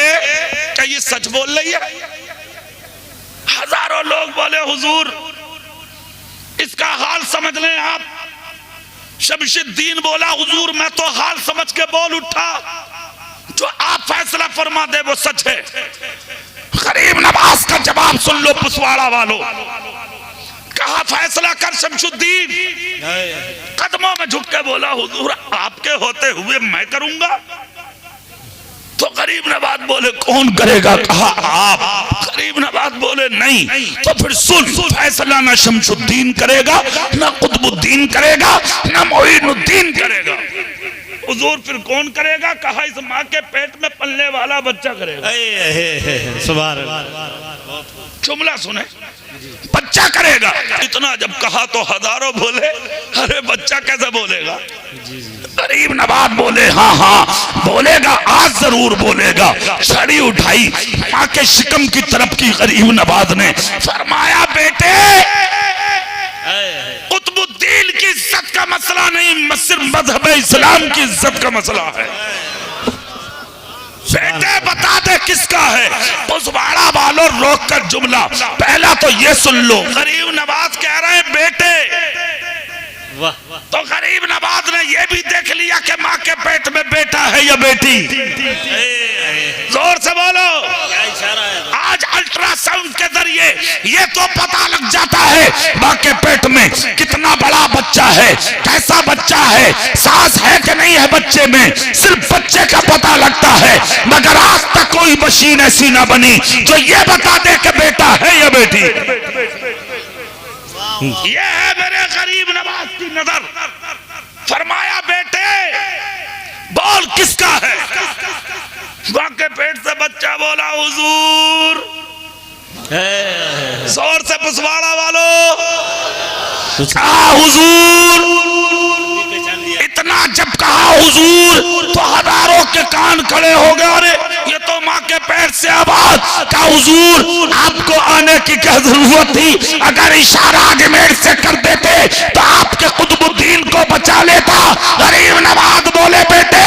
क्या ये सच बोल रही है? हजारों लोग बोले, हुजूर इसका हाल समझ लें आप। शमशुद्दीन बोला, हुजूर मैं तो हाल समझ के बोल उठा, जो आप फैसला फरमा दे वो सच है। गरीब नवाज का जवाब सुन लो पुसवाड़ा वालों। कहा फैसला कर शमशुद्दीन। कदमों में झुक के बोला, हुजूर आपके होते हुए मैं करूंगा। तो गरीब नवाज बोले, कौन करेगा? कहा आप। गरीब नवाज बोले, नहीं। तो फिर सुन, फैसला ना शमशुद्दीन करेगा, ना कुतुबुद्दीन करेगा, ना मोइनुद्दीन करेगा। हुजूर फिर कौन करेगा? कहा इस माँ के पेट में पलने वाला बच्चा करेगा। सुभान अल्लाह। जुमला सुने, बच्चा करेगा। इतना जब कहा तो हजारों बोले, अरे बच्चा कैसे बोलेगा? गरीब नवाज बोले, हाँ हाँ बोलेगा, आज जरूर बोलेगा। छड़ी उठाई, माँ के शिकम की तरफ की गरीब नवाज ने फरमाया, बेटे कुतुबुद्दीन की इज्जत का मसला नहीं, सिर्फ मजहब इस्लाम की इज्जत का मसला है। बेटे बता दे किसका है? पुसवाड़ा वालों रोक कर जुमला, पहला तो ये सुन लो, गरीब नवाज कह रहे हैं बेटे। तो गरीब नवाज ने ये भी देख लिया कि माँ के पेट में बेटा है या बेटी। जोर से बोलो। आज अल्ट्रासाउंड के जरिए ये तो पता लग जाता है माँ के पेट में कितना बड़ा बच्चा है, कैसा बच्चा है, सांस है कि नहीं है बच्चे में, सिर्फ बच्चे का पता लगता है। मगर आज तक कोई मशीन ऐसी ना बनी जो ये बता दे कि बेटा है या बेटी। ये है मेरे गरीब नवाज की नजर। फरमाया, बेटे बोल किसका है? माँ के पेट से बच्चा बोला, हुजूर। जोर से पुसवाड़ा वालों, हुजूर। इतना जब कहा हुजूर तो हजारों के कान खड़े हो गए। अरे ये तो माँ के पेट से आवाज का, हुजूर आपको आने की क्या जरूरत थी? अगर इशारा अजमेर से कर देते तो आपके कुतुबुद्दीन को बचा लेता। गरीब नवाज बोले, बेटे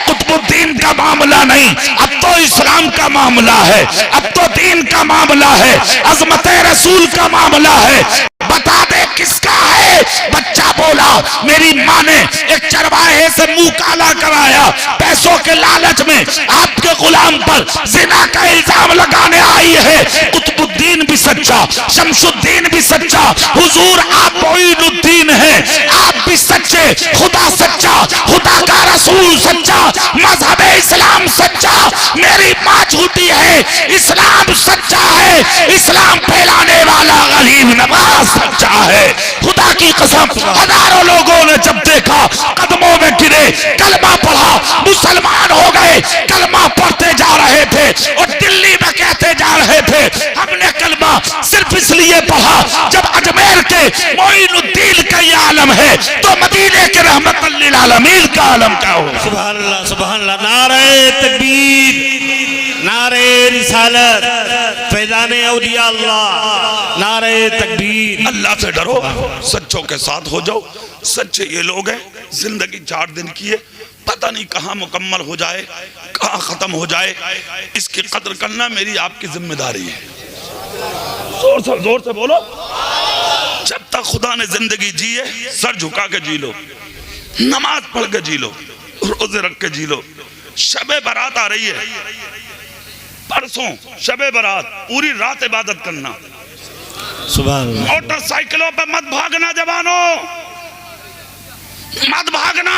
कुतुबुद्दीन का मामला नहीं, अब तो इस्लाम का मामला है, अब तो दीन का मामला है, अजमत रसूल का मामला है। बता दे किसका है? बच्चा बोला, मेरी माँ ने एक चरवाहे से मुंह काला कराया, पैसों के लालच में आपके गुलाम पर जिना का इल्जाम लगाने आई है। कुतुबुद्दीन भी सच्चा, शमशुद्दीन भी सच्चा, हुजूर आप मोइनुद्दीन हैं, आप भी सच्चे, खुदा सच्चा, खुदा का रसूल रसूल सच्चा, मजहब इस्लाम सच्चा, मेरी माँ झूठी है, इस्लाम सच्चा है, इस्लाम फैलाने वाला गरीब नवाज सच्चा है। खुदा की कसम, हजारों लोगों ने जब देखा कदमों में गिरे, कलमा पढ़ा, मुसलमान हो गए, कलमा पढ़ते जा रहे थे और दिल्ली में कहते जा रहे थे हमने कलमा सिर्फ इसलिए पढ़ा जब अजमेर के मोइनुद्दीन का ये आलम है तो मदीने के रहमतुल लिल आलमीन का आलम क्या हो। सुभान अल्लाह, सुभान अल्लाह। नारे तकबीर, नारे रिसालत, फैज़ाने औलिया अल्लाह, नारे तकबीर। अल्लाह से डरो, सच्चों के साथ हो जाओ। सच्चे ये लोग हैं, जिंदगी 4 दिन की है, पता नहीं कहाँ मुकम्मल हो जाए, कहाँ खत्म हो जाए। इसकी कदर करना मेरी आपकी जिम्मेदारी है। जोर से बोलो। जब तक खुदा ने जिंदगी जी है, सर झुका के जी लो, नमाज पढ़ के जी लो, रोजे रख के जी लो। शबे बारात आ रही है, परसों शबे बारात, पूरी रात इबादत करना। सुभान अल्लाह। मोटरसाइकिलों पे मत भागना जवानों, मत भागना।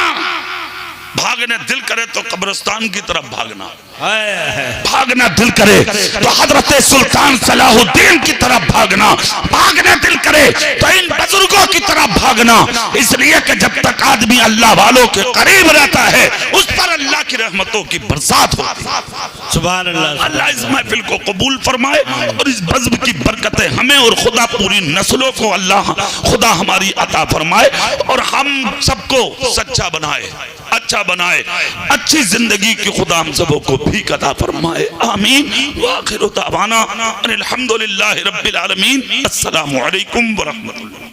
भागने दिल करे तो कब्रिस्तान की तरफ भागना, भागना दिल करे तो हजरत सुल्तान सलाहुद्दीन की तरफ भागना, भागने दिल करे तो इन बुजुर्गों की तरफ भागना। इसलिए कि जब तक आदमी अल्लाह वालों के करीब रहता है उस पर अल्लाह की रहमतों की बरसात होती है। सुभान अल्लाह। अल्लाह इस महफिल को कबूल फरमाए और इस बज़्म की बरकतें हमें और खुदा पूरी नस्लों को अल्लाह खुदा हमारी अता फरमाए और हम सबको सच्चा बनाए, अच्छा बनाए, अच्छी जिंदगी की खुदा हम सबों को भी अता फरमाए। आमीन। व आखिरु दावाना अनिल हम्दुलिल्लाहि रब्बिल आलमीन। अस्सलामु अलैकुम व रहमतुल्लाह।